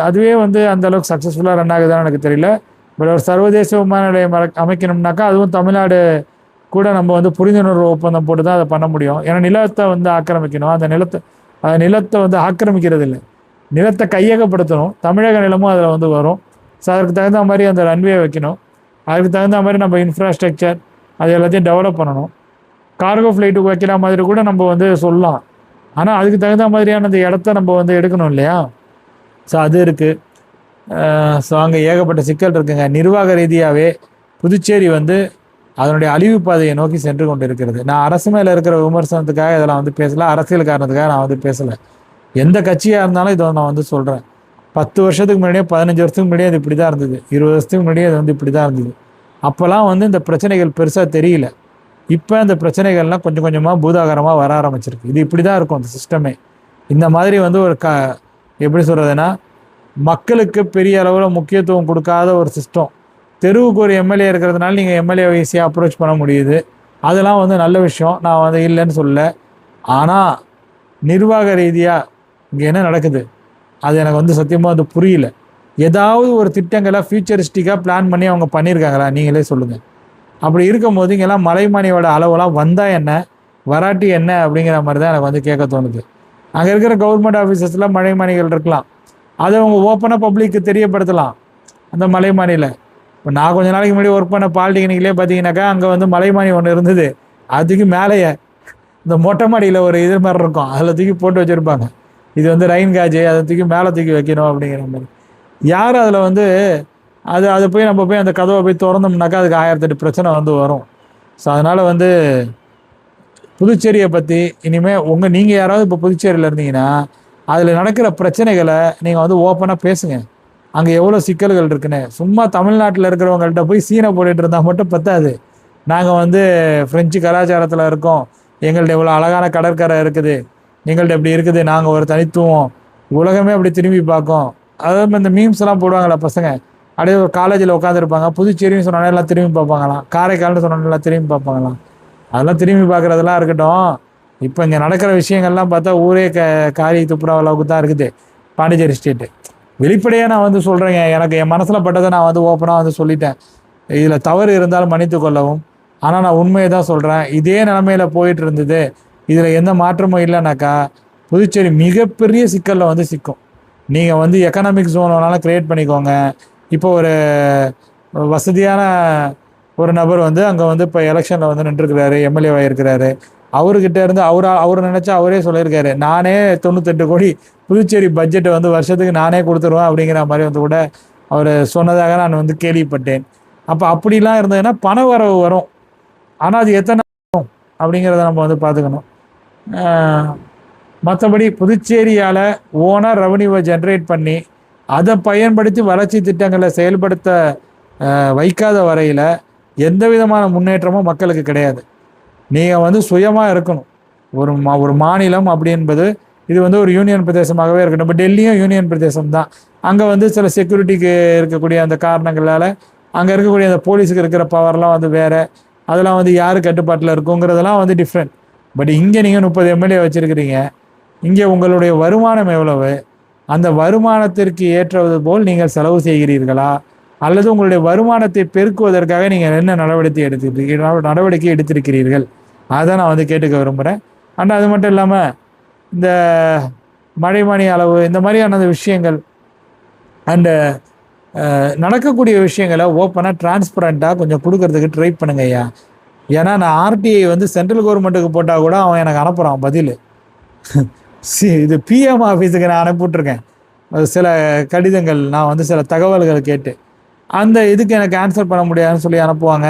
அதுவே வந்து அந்தளவுக்கு சக்ஸஸ்ஃபுல்லாக ரன் ஆகுதான்னு எனக்கு தெரியல. பட் ஒரு சர்வதேச விமான நிலையம் அமைக்கணும்னாக்கா அதுவும் தமிழ்நாடு கூட நம்ம வந்து புரிந்துணர்வு ஒப்பந்தம் போட்டு தான் அதை பண்ண முடியும். ஏன்னா நிலத்தை வந்து ஆக்கிரமிக்கணும், அந்த நிலத்தை வந்து ஆக்கிரமிக்கிறது இல்லை, நிலத்தை கையகப்படுத்தணும். தமிழக நிலமும் அதில் வந்து வரும். ஸோ அதுக்கு தகுந்த மாதிரி அந்த ரன்வே வைக்கணும், அதுக்கு தகுந்த மாதிரி நம்ம இன்ஃப்ராஸ்ட்ரக்சர் அது எல்லாத்தையும் டெவலப் பண்ணணும். கார்கோ ஃப்ளைட்டுக்கு வைக்கிற மாதிரி கூட நம்ம வந்து சொல்லலாம். ஆனால் அதுக்கு தகுந்த மாதிரியான அந்த இடத்த நம்ம வந்து எடுக்கணும் இல்லையா? ஸோ அது இருக்குது. ஸோ அங்கே ஏகப்பட்ட சிக்கல் இருக்குங்க. நிர்வாக ரீதியாகவே புதுச்சேரி வந்து அதனுடைய அழிவு பாதையை நோக்கி சென்று கொண்டு இருக்கிறது. நான் அரசு மேலே இருக்கிற விமர்சனத்துக்காக இதெல்லாம் வந்து பேசலை, அரசியல் காரணத்துக்காக நான் வந்து பேசலை. எந்த கட்சியாக இருந்தாலும் இதை நான் வந்து சொல்கிறேன். 10 வருஷத்துக்கு முன்னாடியே 15 வருஷத்துக்கு முன்னாடியே அது இப்படி தான் இருந்தது, 20 வருஷத்துக்கு முன்னாடியே அது வந்து இப்படி தான் இருந்தது. அப்போல்லாம் வந்து இந்த பிரச்சனைகள் பெருசாக தெரியல. இப்போ இந்த பிரச்சனைகள்லாம் கொஞ்சம் கொஞ்சமாக பூதாகரமாக வர ஆரம்பிச்சிருக்கு. இது இப்படி தான் இருக்கும் அந்த சிஸ்டமே. இந்த மாதிரி வந்து ஒரு எப்படி சொல்கிறதுனா, மக்களுக்கு பெரிய அளவில் முக்கியத்துவம் கொடுக்காத ஒரு சிஸ்டம். தெருவுக்கு ஒரு எம்எல்ஏ இருக்கிறதுனால நீங்கள் எம்எல்ஏவை ஈஸியாக அப்ரோச் பண்ண முடியுது, அதெல்லாம் வந்து நல்ல விஷயம், நான் வந்து இல்லைன்னு சொல்லலை. ஆனால் நிர்வாக ரீதியாக இங்கே என்ன நடக்குது அது எனக்கு வந்து சத்தியமாக வந்து புரியல. ஏதாவது ஒரு திட்டங்களை ஃபியூச்சரிஸ்டிக்காக பிளான் பண்ணி அவங்க பண்ணியிருக்காங்களா நீங்களே சொல்லுங்கள். அப்படி இருக்கும்போது இங்கெல்லாம் மலைமானியோட அளவெல்லாம் வந்தால் என்ன, வராட்டி என்ன அப்படிங்கிற மாதிரி தான் எனக்கு வந்து கேட்க தோணுது. அங்கே இருக்கிற கவர்மெண்ட் ஆஃபீஸஸில் மலைமானிகள் இருக்கலாம், அதை அவங்க ஓப்பனாக பப்ளிக்கு தெரியப்படுத்தலாம் அந்த மலைமானியில். இப்போ நான் கொஞ்ச நாளைக்கு முன்னாடி ஒர்க் பண்ண பாலிடெக்னிக்லேயே பார்த்தீங்கன்னாக்கா அங்கே வந்து மலைமானி ஒன்று இருந்தது, அதுக்கு மேலேயே இந்த மொட்டை மாடியில் ஒரு இது மாதிரி இருக்கும், அதில் தூக்கி போட்டு வச்சுருப்பாங்க, இது வந்து ரெயின் காஜ், அதை தூக்கி மேலே தூக்கி வைக்கணும் அப்படிங்கிற மாதிரி. யார் அதில் வந்து அதை போய் நம்ம போய் அந்த கதவை போய் திறந்தோம்னாக்கா அதுக்கு 1008 பிரச்சனை வந்து வரும். ஸோ அதனால் வந்து புதுச்சேரியை பற்றி இனிமேல் நீங்கள் யாராவது இப்போ புதுச்சேரியில் இருந்தீங்கன்னா அதில் நடக்கிற பிரச்சனைகளை நீங்கள் வந்து ஓப்பனாக பேசுங்க. அங்கே எவ்வளோ சிக்கல்கள் இருக்குன்னு. சும்மா தமிழ்நாட்டில் இருக்கிறவங்கள்ட்ட போய் சீனை போட்டுட்டு இருந்தால் மட்டும் பத்தாது. நாங்கள் வந்து ஃப்ரெஞ்சு கலாச்சாரத்தில் இருக்கோம், எங்கள்கிட்ட இவ்வளோ அழகான கடற்கரை இருக்குது, எங்கள்கிட்ட இப்படி இருக்குது, நாங்கள் ஒரு தனித்துவம், உலகமே அப்படி திரும்பி பார்க்கும். அதாவது இந்த மீம்ஸ் எல்லாம் போடுவாங்களா பசங்க, அப்படியே ஒரு காலேஜில் உட்காந்துருப்பாங்க, புதுச்சேரின்னு சொன்னாலே எல்லாம் திரும்பி பார்ப்பாங்களாம், காரைக்கால்னு சொன்னாலும் எல்லாம் திரும்பி பார்ப்பாங்களாம். அதெல்லாம் திரும்பி பார்க்குறதெல்லாம் இருக்கட்டும். இப்போ இங்கே நடக்கிற விஷயங்கள்லாம் பார்த்தா ஊரே காரி துப்புரா அளவுக்கு தான் இருக்குது பாண்டிச்சேரி ஸ்டேட்டு. வெளிப்படையாக நான் வந்து சொல்கிறேங்க, எனக்கு என் மனசில் பட்டதை நான் வந்து ஓப்பனாக வந்து சொல்லிட்டேன். இதில் தவறு இருந்தாலும் மன்னித்து கொள்ளவும். ஆனால் நான் உண்மையை தான் சொல்கிறேன். இதே நிலமையில் போயிட்டு இருந்தது, இதில் எந்த மாற்றமும் இல்லைனாக்கா புதுச்சேரி மிகப்பெரிய சிக்கலில் வந்து சிக்கும். நீங்கள் வந்து எக்கனாமிக் ஜோன் வேணாலும் க்ரியேட் பண்ணிக்கோங்க. இப்போ ஒரு வசதியான ஒரு நபர் வந்து அங்கே வந்து இப்போ எலெக்ஷனில் வந்து நின்றுருக்கிறாரு, எம்எல்ஏவாக இருக்கிறாரு. அவர்கிட்ட இருந்து அவர் நினைச்சா அவரே சொல்லியிருக்காரு, நானே 98 கோடி புதுச்சேரி பட்ஜெட்டை வந்து வருஷத்துக்கு நானே கொடுத்துருவேன் அப்படிங்கிற மாதிரி வந்து கூட அவர் சொன்னதாக நான் வந்து கேள்விப்பட்டேன். அப்போ அப்படிலாம் இருந்ததுன்னா பண வரவு வரும். ஆனால் அது எத்தனை வரும் அப்படிங்கிறத நம்ம வந்து பார்த்துக்கணும். மற்றபடி புதுச்சேரியால் ஓனாக ரெவன்யூவை ஜென்ரேட் பண்ணி அதை பயன்படுத்தி வளர்ச்சி திட்டங்களை செயல்படுத்த வைக்காத வரையில் எந்த விதமான முன்னேற்றமும் மக்களுக்கு கிடையாது. நீங்கள் வந்து சுயமாக இருக்கணும். ஒரு மாநிலம் அப்படி என்பது இது வந்து ஒரு யூனியன் பிரதேசமாகவே இருக்கணும். இப்போ டெல்லியும் யூனியன் பிரதேசம் தான். அங்கே வந்து சில செக்யூரிட்டிக்கு இருக்கக்கூடிய அந்த காரணங்களால் அங்கே இருக்கக்கூடிய அந்த போலீஸுக்கு இருக்கிற பவர்லாம் வந்து வேறு, அதெல்லாம் வந்து யார் கட்டுப்பாட்டில் இருக்குங்கிறதெல்லாம் வந்து டிஃப்ரெண்ட். பட் இங்கே நீங்கள் 30 எம்எல்ஏ வச்சுருக்கிறீங்க. இங்கே உங்களுடைய வருமானம் எவ்வளவு, அந்த வருமானத்திற்கு ஏற்றது போல் நீங்கள் செலவு செய்கிறீர்களா, அல்லது உங்களுடைய வருமானத்தை பெருக்குவதற்காக நீங்கள் என்ன நடவடிக்கை எடுத்திருக்கிறீர்கள், அதை நான் வந்து கேட்டுக்க விரும்புகிறேன். அண்ட் அது மட்டும் இல்லாமல் இந்த மழைமணி அளவு இந்த மாதிரியான விஷயங்கள் அண்டு நடக்கக்கூடிய விஷயங்களை ஓப்பனாக டிரான்ஸ்பரண்ட்டாக கொஞ்சம் கொடுக்கறதுக்கு ட்ரை பண்ணுங்க ஐயா. ஏன்னா நான் ஆர்டிஐ வந்து சென்ட்ரல் கவர்மெண்ட்டுக்கு போட்டால் கூட அவன் எனக்கு அனுப்புகிறான் பதில். இது பிஎம் ஆஃபீஸுக்கு நான் அனுப்பிவிட்ருக்கேன் சில கடிதங்கள், நான் வந்து சில தகவல்கள் கேட்டு அந்த இதுக்கு எனக்கு ஆன்சர் பண்ண முடியாதுன்னு சொல்லி அனுப்புவாங்க.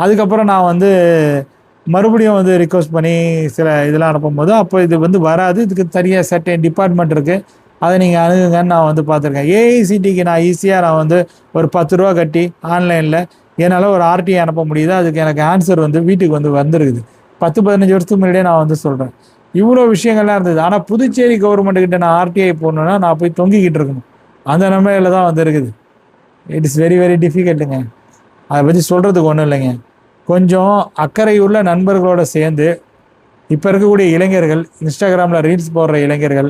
அதுக்கப்புறம் நான் வந்து மறுபடியும் வந்து ரிக்வஸ்ட் பண்ணி சில இதெல்லாம் அனுப்பும்போது அப்போ இது வந்து வராது, இதுக்கு தனியாக சர்டன் டிபார்ட்மெண்ட் இருக்குது, அதை நீங்கள் அணுகுங்கன்னு நான் வந்து பார்த்துருக்கேன். ஏஐசிடிக்கு நான் ஈஸியாக நான் வந்து ஒரு 10 ரூபா கட்டி ஆன்லைனில் என்னால் ஒரு ஆர்டிஐ அனுப்ப முடியுது. அதுக்கு எனக்கு ஆன்சர் வந்து வீட்டுக்கு வந்து வந்துருக்குது. 10-15 வருஷத்துக்கு முன்னாடியே நான் வந்து சொல்கிறேன். இவ்வளோ விஷயங்கள்லாம் இருந்தது. ஆனால் புதுச்சேரி கவர்மெண்ட்டுக்கிட்ட நான் ஆர்டிஐ போடணுன்னா நான் போய் தொங்கிக்கிட்டு இருக்கணும். அந்த நிலைமையில தான் வந்து இருக்குது. இட் இஸ் வெரி வெரி டிஃபிகல்ட்டுங்க. அதை பற்றி சொல்கிறதுக்கு ஒன்றும் இல்லைங்க. கொஞ்சம் அக்கறையுள்ள நண்பர்களோடு சேர்ந்து இப்போ இருக்கக்கூடிய இளைஞர்கள், இன்ஸ்டாகிராமில் ரீல்ஸ் போடுற இளைஞர்கள்,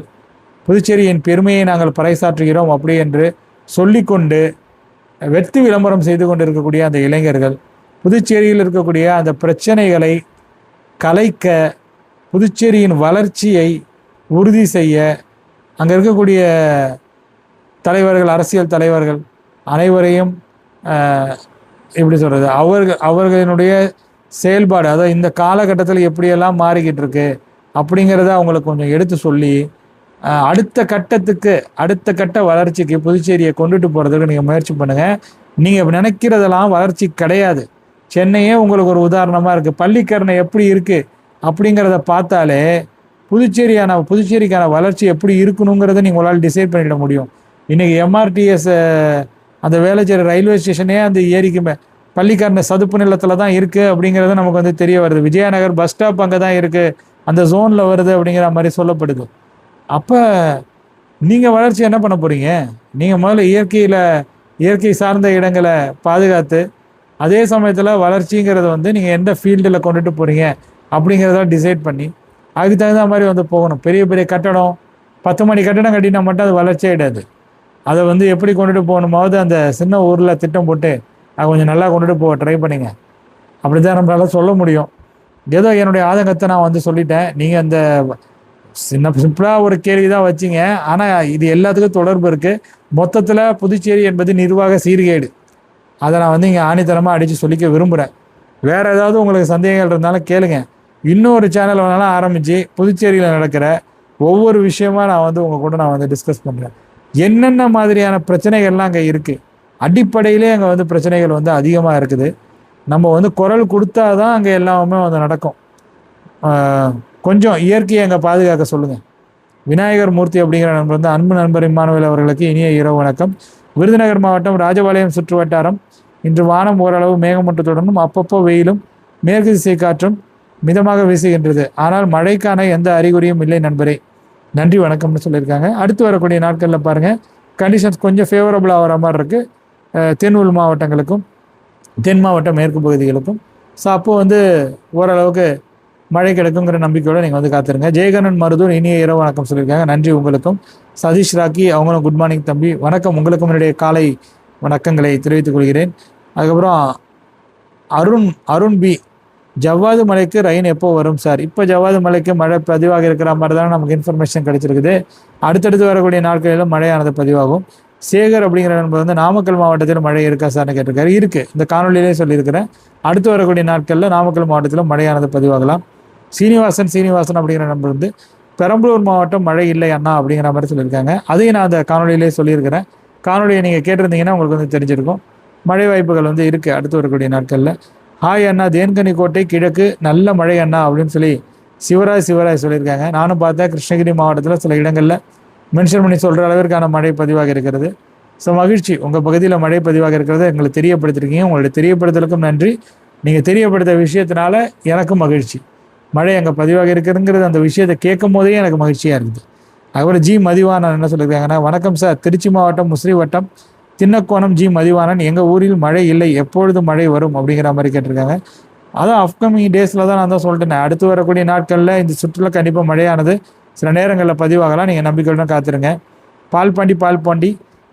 புதுச்சேரியின் பெருமையை நாங்கள் பறைசாற்றுகிறோம் அப்படி என்று சொல்லிக்கொண்டு வெற்றி விளம்பரம் செய்து கொண்டு இருக்கக்கூடிய அந்த இளைஞர்கள் புதுச்சேரியில் இருக்கக்கூடிய அந்த பிரச்சனைகளை கலைக்க, புதுச்சேரியின் வளர்ச்சியை உறுதி செய்ய அங்கே இருக்கக்கூடிய தலைவர்கள், அரசியல் தலைவர்கள் அனைவரையும் எப்படி சொல்கிறது, அவர்களினுடைய செயல்பாடு, அதாவது இந்த காலகட்டத்தில் எப்படியெல்லாம் மாறிக்கிட்டு இருக்கு அப்படிங்கிறத அவங்களுக்கு கொஞ்சம் எடுத்து சொல்லி அடுத்த கட்ட வளர்ச்சிக்கு புதுச்சேரியை கொண்டுட்டு போகிறதுக்கு நீங்கள் முயற்சி பண்ணுங்கள். நீங்கள் நினைக்கிறதெல்லாம் வளர்ச்சி கிடையாது. சென்னையே உங்களுக்கு ஒரு உதாரணமாக இருக்குது. பள்ளிக்கரணை எப்படி இருக்குது அப்படிங்கிறத பார்த்தாலே புதுச்சேரிக்கான வளர்ச்சி எப்படி இருக்கணுங்கிறத நீங்கள் உங்களால் டிசைட் பண்ணிட முடியும். இன்றைக்கி எம்ஆர்டிஎஸ் அந்த வேளச்சேரி ரயில்வே ஸ்டேஷனே அந்த ஏரிக்கு பள்ளிக்கரணை சதுப்பு நிலத்தில் தான் இருக்குது அப்படிங்கிறது நமக்கு வந்து தெரிய வருது. விஜயநகர் பஸ் ஸ்டாப் அங்கே தான் இருக்குது, அந்த ஜோனில் வருது அப்படிங்கிற மாதிரி சொல்லப்படுது. அப்போ நீங்கள் வளர்ச்சி என்ன பண்ண போகிறீங்க? நீங்கள் முதல்ல இயற்கை சார்ந்த இடங்களை பாதுகாத்து அதே சமயத்தில் வளர்ச்சிங்கிறத வந்து நீங்கள் எந்த ஃபீல்டில் கொண்டுட்டு போகிறீங்க அப்படிங்கிறத டிசைட் பண்ணி அதுக்கு தகுந்த மாதிரி வந்து போகணும். பெரிய பெரிய கட்டடம் 10 மணி கட்டடம் கட்டினா மட்டும் அது வளர்ச்சியே கிடையாது. அதை வந்து எப்படி கொண்டுட்டு போகணுமாவது அந்த சின்ன ஊரில் திட்டம் போட்டு அதை கொஞ்சம் நல்லா கொண்டுட்டு போக ட்ரை பண்ணிங்க. அப்படி தான் நம்மளால சொல்ல முடியும். ஏதோ என்னுடைய ஆதங்கத்தை நான் வந்து சொல்லிட்டேன். நீங்கள் அந்த சிம்பிளாக ஒரு கேள்வி தான் வச்சிங்க. ஆனால் இது எல்லாத்துக்கும் தொடர்பு இருக்குது. மொத்தத்தில் புதுச்சேரி என்பது நிர்வாக சீர்கேடு. அதை நான் வந்து இங்கே ஆணித்தரமாக அடித்து சொல்லிக்க விரும்புகிறேன். வேறு ஏதாவது உங்களுக்கு சந்தேகங்கள் இருந்தாலும் கேளுங்க. இன்னொரு சேனல் வேணாலும் ஆரம்பித்து புதுச்சேரியில் நடக்கிற ஒவ்வொரு விஷயமா நான் வந்து உங்கள் கூட நான் வந்து டிஸ்கஸ் பண்ணுறேன். என்னென்ன மாதிரியான பிரச்சனைகள்லாம் அங்கே இருக்குது, அடிப்படையிலே அங்கே வந்து பிரச்சனைகள் வந்து அதிகமாக இருக்குது. நம்ம வந்து குரல் கொடுத்தா தான் அங்கே எல்லாமே வந்து நடக்கும். கொஞ்சம் இயற்கையை அங்கே பாதுகாக்க சொல்லுங்கள். விநாயகர் மூர்த்தி அப்படிங்கிற நண்பர் வந்து அன்பு நண்பர் இம்மானுவேல் அவர்களுக்கு இனிய இரவு வணக்கம். விருதுநகர் மாவட்டம் ராஜபாளையம் சுற்று வட்டாரம் இன்று வானம் ஓரளவு மேகமூட்டத்துடனும் அப்பப்போ வெயிலும் மேற்கு திசை காற்றும் மிதமாக வீசுகின்றது. ஆனால் மழைக்கான எந்த அறிகுறியும் இல்லை நண்பரே, நன்றி வணக்கம்னு சொல்லியிருக்காங்க. அடுத்து வரக்கூடிய நாட்களில் பாருங்கள் கண்டிஷன்ஸ் கொஞ்சம் ஃபேவரபுளாக வர மாதிரி இருக்குது தென் உள் மாவட்டங்களுக்கும் தென் மாவட்ட மேற்கு பகுதிகளுக்கும். ஸோ அப்போது வந்து ஓரளவுக்கு மழை கிடைக்குங்கிற நம்பிக்கையோடு நீங்கள் வந்து காத்துருங்க. ஜெயகண்ணன் மருதூர் இனிய இரவு வணக்கம் சொல்லியிருக்காங்க. நன்றி உங்களுக்கும். சதீஷ் ராக்கி அவங்களும் குட் மார்னிங் தம்பி வணக்கம், உங்களுக்கும் என்னுடைய காலை வணக்கங்களை தெரிவித்துக் கொள்கிறேன். அதுக்கப்புறம் அருண் பி ஜவ்வாது மலைக்கு ரெயின் எப்போ வரும் சார்? இப்போ ஜவ்வாது மலைக்கு மழை பதிவாக இருக்கிற மாதிரி தானே நமக்கு இன்ஃபர்மேஷன் கிடைச்சிருக்குது. அடுத்தடுத்து வரக்கூடிய நாட்களிலும் மழையானது பதிவாகும். சேகர் அப்படிங்கிற நண்பர் வந்து நாமக்கல் மாவட்டத்தில் மழை இருக்கா சார்னு கேட்டிருக்காரு. இருக்குது, இந்த காணொலியிலே சொல்லியிருக்கிறேன். அடுத்து வரக்கூடிய நாட்களில் நாமக்கல் மாவட்டத்தில் மழையானது பதிவாகலாம். சீனிவாசன் அப்படிங்கிற நண்பர் வந்து பெரம்பலூர் மாவட்டம் மழை இல்லை அண்ணா அப்படிங்கிற மாதிரி சொல்லியிருக்காங்க. அதையும் நான் அந்த காணொலியிலே சொல்லியிருக்கிறேன். காணொலியை நீங்கள் கேட்டிருந்தீங்கன்னா உங்களுக்கு வந்து தெரிஞ்சிருக்கும். மழை வாய்ப்புகள் வந்து இருக்குது அடுத்து வரக்கூடிய நாட்களில். ஹாய் அண்ணா, தேன்கனி கோட்டை கிழக்கு நல்ல மழை அண்ணா அப்படின்னு சொல்லி சிவராஜ் சொல்லியிருக்காங்க. நானும் பார்த்தேன், கிருஷ்ணகிரி மாவட்டத்தில் சில இடங்களில் மென்ஷன் பண்ணி சொல்கிற அளவிற்கான மழை பதிவாக இருக்கிறது. ஸோ மகிழ்ச்சி, உங்கள் பகுதியில் மழை பதிவாக இருக்கிறது எங்களை தெரியப்படுத்திருக்கீங்க. உங்களுடைய தெரியப்படுத்தலுக்கும் நன்றி. நீங்கள் தெரியப்படுத்த விஷயத்தினால எனக்கும் மகிழ்ச்சி. மழை அங்கே பதிவாக இருக்குதுங்கிறது அந்த விஷயத்தை கேட்கும் போதே எனக்கு மகிழ்ச்சியாக இருக்குது. அதுபோல் ஜி மதிவானன் என்ன சொல்லியிருக்காங்கன்னா, வணக்கம் சார், திருச்சி மாவட்டம் முசிறி வட்டம் தின்னக்கோணம் ஜி மதிவானன், எங்கள் ஊரில் மழை இல்லை, எப்பொழுது மழை வரும் அப்படிங்கிற மாதிரி கேட்டிருக்காங்க. அதான் அப்கமிங் டேஸில் தான் நான் தான் சொல்லிட்டேன், அடுத்து வரக்கூடிய நாட்களில் இந்த சுற்றுலா கண்டிப்பாக மழையானது சில நேரங்களில் பதிவாகலாம். நீங்கள் நம்பிக்கையுடன் காத்துருங்க. பால்பாண்டி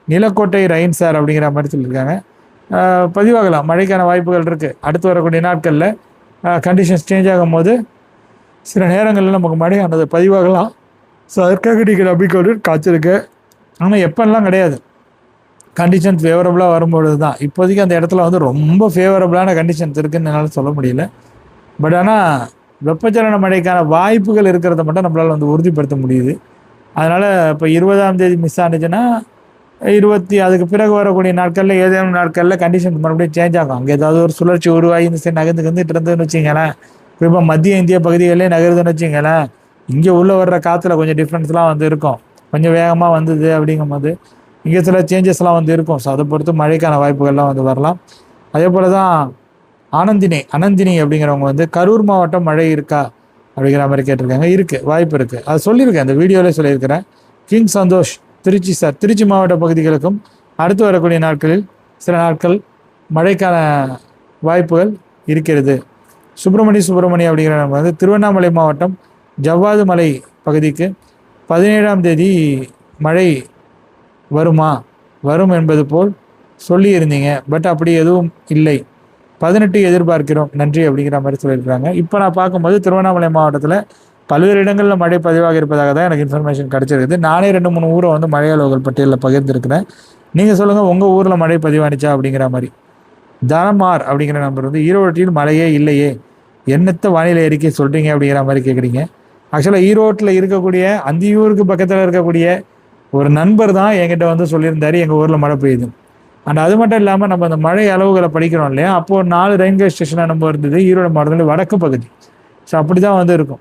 நிலக்கோட்டை ரைன் சார் அப்படிங்கிற மாதிரி சொல்லியிருக்காங்க. பதிவாகலாம், மழைக்கான வாய்ப்புகள் இருக்குது. அடுத்து வரக்கூடிய நாட்களில் கண்டிஷன்ஸ் சேஞ்ச் ஆகும் போது சில நேரங்களில் நமக்கு மழையானது பதிவாகலாம். ஸோ அதற்காக நீங்கள் நம்பிக்கையுடன் காத்திருக்க. ஆனால் எப்பெல்லாம் கிடையாது, கண்டிஷன்ஸ் ஃபேவரபுளாக வரும்பொழுது தான். இப்போதைக்கு அந்த இடத்துல வந்து ரொம்ப ஃபேவரபுளான கண்டிஷன்ஸ் இருக்குதுன்னு என்னால் சொல்ல முடியல. பட் ஆனால் வெப்பச்சலன மழைக்கான வாய்ப்புகள் இருக்கிறத மட்டும் நம்மளால் வந்து உறுதிப்படுத்த முடியுது. அதனால் இப்போ 20ஆம் தேதி மிஸ் ஆனிச்சுன்னா அதுக்கு பிறகு வரக்கூடிய நாட்களில் ஏதேனும் நாட்களில் கண்டிஷன் மறுபடியும் சேஞ்ச் ஆகும். அங்கே ஏதாவது ஒரு சுழற்சி உருவாகி இந்த சைடு நகர்ந்துட்டு இருந்ததுன்னு வச்சிங்களேன், இப்போ மத்திய இந்திய பகுதிகளிலே நகருதுன்னு வச்சிங்களேன், இங்கே உள்ளே வர்ற காற்றுல கொஞ்சம் டிஃப்ரென்ஸ்லாம் வந்து இருக்கும். கொஞ்சம் வேகமாக வந்தது அப்படிங்கும் போது இங்கே சில சேஞ்சஸ்லாம் வந்து இருக்கும். ஸோ அதை பொறுத்து மழைக்கான வாய்ப்புகள்லாம் வந்து வரலாம். அதே போல் தான் அனந்தினி அப்படிங்கிறவங்க வந்து கரூர் மாவட்டம் மழை இருக்கா அப்படிங்கிற மாதிரி கேட்டிருக்காங்க. இருக்குது, வாய்ப்பு இருக்குது, அது சொல்லியிருக்கேன், அந்த வீடியோவிலே சொல்லியிருக்கிறேன். கிங் சந்தோஷ் திருச்சி சார், திருச்சி மாவட்ட பகுதிகளுக்கும் அடுத்து வரக்கூடிய நாட்களில் சில நாட்கள் மழைக்கான வாய்ப்புகள் இருக்கிறது. சுப்பிரமணி அப்படிங்கிற நம்ம வந்து திருவண்ணாமலை மாவட்டம் ஜவ்வாது மலை பகுதிக்கு 17ஆம் தேதி மழை வரும் என்பது போல் சொல்லியிருந்தீங்க. பட் அப்படி எதுவும் இல்லை, 18 எதிர்பார்க்கிறோம், நன்றி அப்படிங்கிற மாதிரி சொல்லியிருக்கிறாங்க. இப்போ நான் பார்க்கும்போது திருவண்ணாமலை மாவட்டத்தில் பல்வேறு இடங்களில் மழை பதிவாக இருப்பதாக தான் எனக்கு இன்ஃபர்மேஷன் கிடச்சிருக்குது. நானே 2-3 ஊரை வந்து மழை அளவுகள் பட்டியலில் பகிர்ந்துருக்கிறேன். நீங்கள் சொல்லுங்கள், உங்கள் ஊரில் மழை பதிவானிச்சா அப்படிங்கிற மாதிரி. தனமார் அப்படிங்கிற நம்பர் வந்து ஈரோட்டில் மழையே இல்லையே, என்னத்த வானிலை அறிக்கை சொல்கிறீங்க அப்படிங்கிற மாதிரி கேட்குறீங்க. ஆக்சுவலாக ஈரோட்டில் இருக்கக்கூடிய அந்தியூருக்கு பக்கத்தில் இருக்கக்கூடிய ஒரு நண்பர் தான் என்கிட்ட வந்து சொல்லியிருந்தார், எங்கள் ஊரில் மழை பெய்யுது. அண்ட் அது மட்டும் இல்லாமல் நம்ம அந்த மழை அளவுகளை படிக்கிறோம் இல்லையா, அப்போது 4 ரயில்வே ஸ்டேஷனாக நம்ம இருந்தது ஈரோடு மாவட்டத்தில் வடக்கு பகுதி. ஸோ அப்படி தான் வந்து இருக்கும்.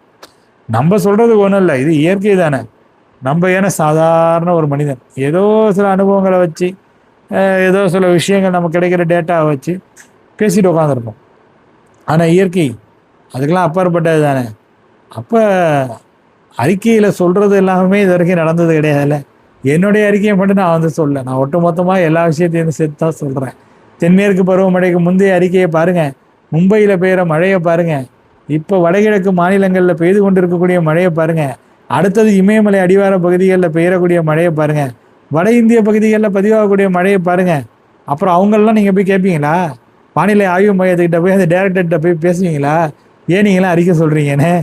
நம்ம சொல்கிறதுக்கு ஒன்றும் இல்லை, இது இயற்கை தானே. நம்ம ஏன்னா சாதாரண ஒரு மனிதன், ஏதோ சில அனுபவங்களை வச்சு ஏதோ சில விஷயங்கள் நமக்கு கிடைக்கிற டேட்டாவை வச்சு பேசிட்டு உட்காந்துருப்போம். ஆனால் இயற்கை அதுக்கெல்லாம் அப்பாற்பட்டது தானே. அப்போ அறிக்கையில் சொல்கிறது எல்லாமே இது வரைக்கும் நடந்தது கிடையாதுல்ல. என்னுடைய அறிக்கையை மட்டும் நான் வந்து சொல்ல, நான் ஒட்டுமொத்தமாக எல்லா விஷயத்தையும் சேர்த்து தான் சொல்கிறேன். தென்மேற்கு பருவமழைக்கு முந்தைய அறிக்கையை பாருங்கள், மும்பையில் பெய்கிற மழையை பாருங்கள், இப்போ வடகிழக்கு மாநிலங்களில் பெய்து கொண்டு இருக்கக்கூடிய மழையை பாருங்கள், அடுத்தது இமயமலை அடிவார பகுதிகளில் பெய்யக்கூடிய மழையை பாருங்கள், வட இந்திய பகுதிகளில் பதிவாகக்கூடிய மழையை பாருங்கள். அப்புறம் அவங்களெலாம் நீங்கள் போய் கேட்பீங்களா? வானிலை ஆய்வு மையத்துக்கிட்ட போய் அந்த டேரக்டர்கிட்ட போய் பேசுவீங்களா? ஏன் நீங்களாம் அறிக்கை சொல்கிறீங்கன்னு?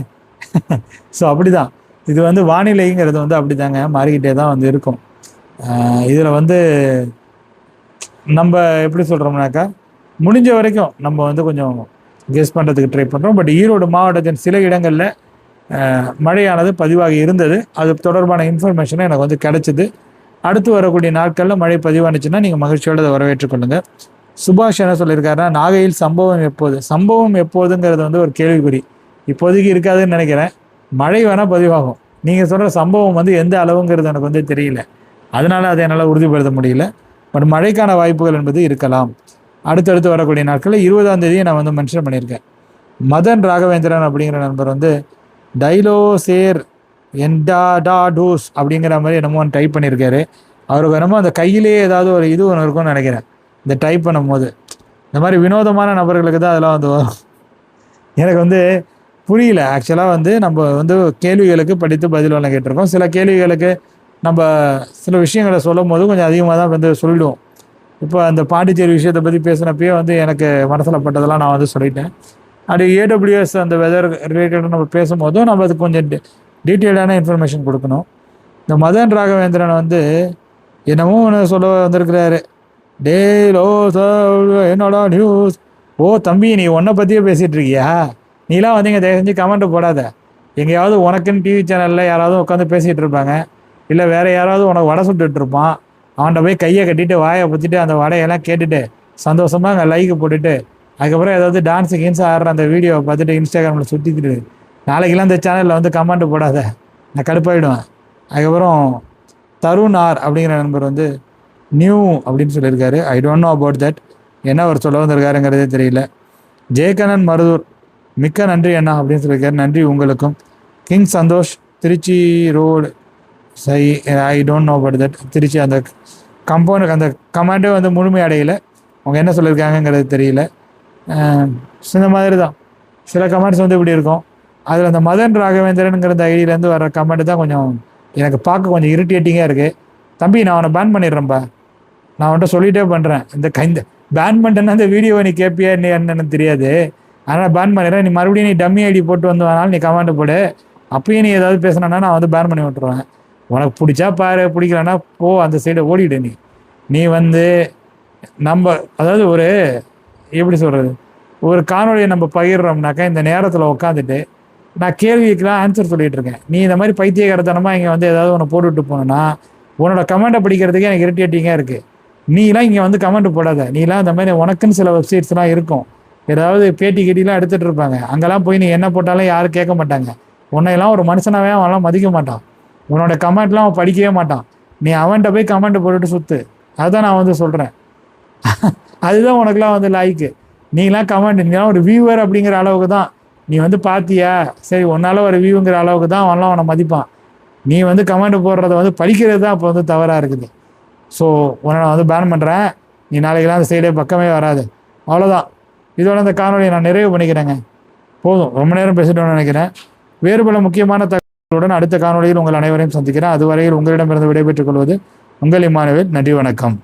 ஸோ அப்படி தான் இது வந்து வானிலைங்கிறது வந்து அப்படி தாங்க மாறிக்கிட்டே தான் வந்து இருக்கும். இதில் வந்து நம்ம எப்படி சொல்கிறோம்னாக்கா, முடிஞ்ச வரைக்கும் நம்ம வந்து கொஞ்சம் கெஸ் பண்ணுறதுக்கு ட்ரை பண்ணுறோம். பட் ஈரோடு மாவட்டத்தின் சில இடங்களில் மழையானது பதிவாகி இருந்தது. அது தொடர்பான இன்ஃபர்மேஷனும் எனக்கு வந்து கிடைச்சிது. அடுத்து வரக்கூடிய நாட்களில் மழை பதிவானுச்சுன்னா நீங்கள் மகிழ்ச்சியோடு அதை வரவேற்றுக்கொள்ளுங்கள். சுபாஷ் என்ன சொல்லியிருக்காருன்னா, நாகையில் சம்பவம் எப்போதுங்கிறது வந்து ஒரு கேள்விக்குறி. இப்போதைக்கு இருக்காதுன்னு நினைக்கிறேன். மழை வேணால் பதிவாகும். நீங்கள் சொல்கிற சம்பவம் வந்து எந்த அளவுங்கிறது எனக்கு வந்து தெரியல, அதனால் அதை என்னால் உறுதிப்படுத்த முடியல. பட் மழைக்கான வாய்ப்புகள் என்பது இருக்கலாம். அடுத்தடுத்து வரக்கூடிய நாட்களில் 20ஆம் தேதியை நான் வந்து மென்ஷன் பண்ணியிருக்கேன். மதன் ராகவேந்திரன் அப்படிங்கிற நண்பர் வந்து டைலோசேர் என்டாடாடூஸ் அப்படிங்கிற மாதிரி என்னமோ டைப் பண்ணியிருக்காரு. அவருக்கு என்னமோ அந்த கையிலே ஏதாவது ஒரு இது ஒன்று இருக்கும்னு நினைக்கிறேன். இந்த டைப் பண்ணும்போது இந்த மாதிரி வினோதமான நபர்களுக்கு தான் அதெல்லாம் வந்து வரும். எனக்கு வந்து புரியல. ஆக்சுவலாக வந்து நம்ம வந்து கேள்விகளுக்கு படித்து பதில் வழங்க கேட்டிருக்கோம். சில கேள்விகளுக்கு நம்ம சில விஷயங்களை சொல்லும் போது கொஞ்சம் அதிகமாக தான் வந்து சொல்லிவிடுவோம். இப்போ அந்த பாண்டிச்சேரி விஷயத்தை பற்றி பேசினப்பயே வந்து எனக்கு மனசில் பட்டதெல்லாம் நான் வந்து சொல்லிட்டேன். அப்படி ஏடபிள்யூஎஸ் அந்த வெதர் ரிலேட்டடாக நம்ம பேசும்போதும் நம்ம அதுக்கு கொஞ்சம் டீட்டெயில்டான இன்ஃபர்மேஷன் கொடுக்கணும். இந்த மதன் ராகவேந்திரன் வந்து என்னமோ ஒன்று சொல்ல வந்திருக்கிறாரு. டே லோ என்னோட நியூஸ். ஓ தம்பி, நீ உன்னை பற்றியே பேசிகிட்டு இருக்கியா? நீலாம் வந்து இங்கே தயவு செஞ்சு கமெண்ட் போடாத. எங்கேயாவது உனக்குன்னு டிவி சேனலில் யாராவது உட்காந்து பேசிகிட்டு இருப்பாங்க, இல்லை வேறு யாராவது உனக்கு வடை சுட்டுட்டு இருப்பான். அவன்கிட்ட போய் கையை கட்டிட்டு வாயை பற்றிட்டு அந்த வடையெல்லாம் கேட்டுட்டு சந்தோஷமாக அங்கே லைக்கு போட்டுட்டு அதுக்கப்புறம் ஏதாவது டான்ஸு கீன்ஸு ஆடுற அந்த வீடியோவை பார்த்துட்டு இன்ஸ்டாகிராமில் சுற்றிக்கிட்டு நாளைக்கெல்லாம் இந்த சேனலில் வந்து கமெண்ட் போடாத, நான் கடுப்பாயிடுவேன். அதுக்கப்புறம் தருண் ஆர் அப்படிங்கிற நண்பர் வந்து நியூ அப்படின்னு சொல்லியிருக்காரு. ஐ டோன்ட் நோ அபவுட் தட். என்ன அவர் சொல்ல வந்திருக்காருங்கிறதே தெரியல. ஜெயகண்ணன் மருதூர், மிக்க நன்றி அண்ணா அப்படின்னு சொல்லியிருக்காரு. நன்றி உங்களுக்கும். கிங் சந்தோஷ், திருச்சி ரோடு சை, I don't know about that. Tiruchi அந்த கம்பவுண்டுக்கு அந்த கமாண்டே வந்து முழுமை அடையலை. அவங்க என்ன சொல்லியிருக்காங்கங்கிறது தெரியல. இந்த மாதிரி தான் சில கமெண்ட்ஸ் வந்து இப்படி இருக்கும். அதில் அந்த மதன் ராகவேந்திரனுங்கிற அந்த ஐடியிலேருந்து வர கமெண்ட் தான் கொஞ்சம் எனக்கு பார்க்க கொஞ்சம் இரிட்டேட்டிங்காக இருக்குது. தம்பி, நான் அவனை பேன் பண்ணிடுறேன்ப்பா, நான் அவன்கிட்ட சொல்லிகிட்டே பண்ணுறேன். இந்த பேன் பண்ணிட்டேன்னா அந்த வீடியோவை நீ கேட்பியா என்னன்னு தெரியாது, அதனால் பேன் பண்ணிடுறேன். நீ மறுபடியும் நீ டம்மி ஐடி போட்டு வந்து வேணாலும் நீ கமெண்ட் போடு, அப்பயும் நீ ஏதாவது பேசினா நான் வந்து பேன் பண்ணி விட்டுருவேன். உனக்கு பிடிச்சா பாரு, பிடிக்கலன்னா போ, அந்த சைடை ஓடிடு. நீ வந்து நம்ம அதாவது ஒரு எப்படி சொல்கிறது, ஒரு காணொலியை நம்ம பகிர்றோம்னாக்கா இந்த நேரத்தில் உட்காந்துட்டு நான் கேள்விக்கெலாம் ஆன்சர் சொல்லிகிட்டு இருக்கேன். நீ இந்த மாதிரி பைத்தியகாரத்தனமாக இங்கே வந்து ஏதாவது ஒன்று போட்டுவிட்டு போனோன்னா உன்னோட கமெண்ட்டை படிக்கிறதுக்கே எனக்கு இரிட்டேட்டிங்காக இருக்குது. நீலாம் இங்கே வந்து கமெண்ட் போடாத. நீலாம் இந்த மாதிரி உனக்குன்னு சில வெப்சைட்ஸ்லாம் இருக்கும், ஏதாவது பேட்டி கீட்டிலாம் எடுத்துகிட்டு இருப்பாங்க, அங்கெல்லாம் போய் நீ என்ன போட்டாலும் யாரும் கேட்க மாட்டாங்க. உன்னையெல்லாம் ஒரு மனுஷனாவே அவன்லாம் மதிக்க மாட்டான். உன்னோட கமெண்ட்லாம் அவன் படிக்கவே மாட்டான். நீ அவன்கிட்ட போய் கமெண்ட் போட்டுட்டு சுற்று. அதுதான் நான் வந்து சொல்கிறேன். அதுதான் உனக்குலாம் வந்து லாய்க்கு. நீலாம் கமெண்ட், நீலாம் ஒரு வியூவர் அப்படிங்கிற அளவுக்கு தான் நீ வந்து பார்த்தியா, சரி உன்னால் ஒரு வியூங்கிற அளவுக்கு தான் அவன்லாம் அவனை மதிப்பான். நீ வந்து கமெண்ட் போடுறத வந்து படிக்கிறது தான் இப்போ வந்து தவறாக இருக்குது. ஸோ உன்னை நான் வந்து பேன் பண்ணுறேன். நீ நாளைக்கெல்லாம் அந்த சைடே பக்கமே வராது. அவ்வளோதான். இதோட இந்த காணொலியை நான் நிறைவு பண்ணிக்கிறேங்க. போதும், ரொம்ப நேரம் பேசிட்டோம்னு நினைக்கிறேன். வேறு பல முக்கியமான தகவலுடன் அடுத்த காணொலியில் உங்கள் அனைவரையும் சந்திக்கிறேன். அதுவரையில் உங்களிடமிருந்து விடைபெற்றுக் கொள்வது உங்கள் இம்மானுவேல். நன்றி, வணக்கம்.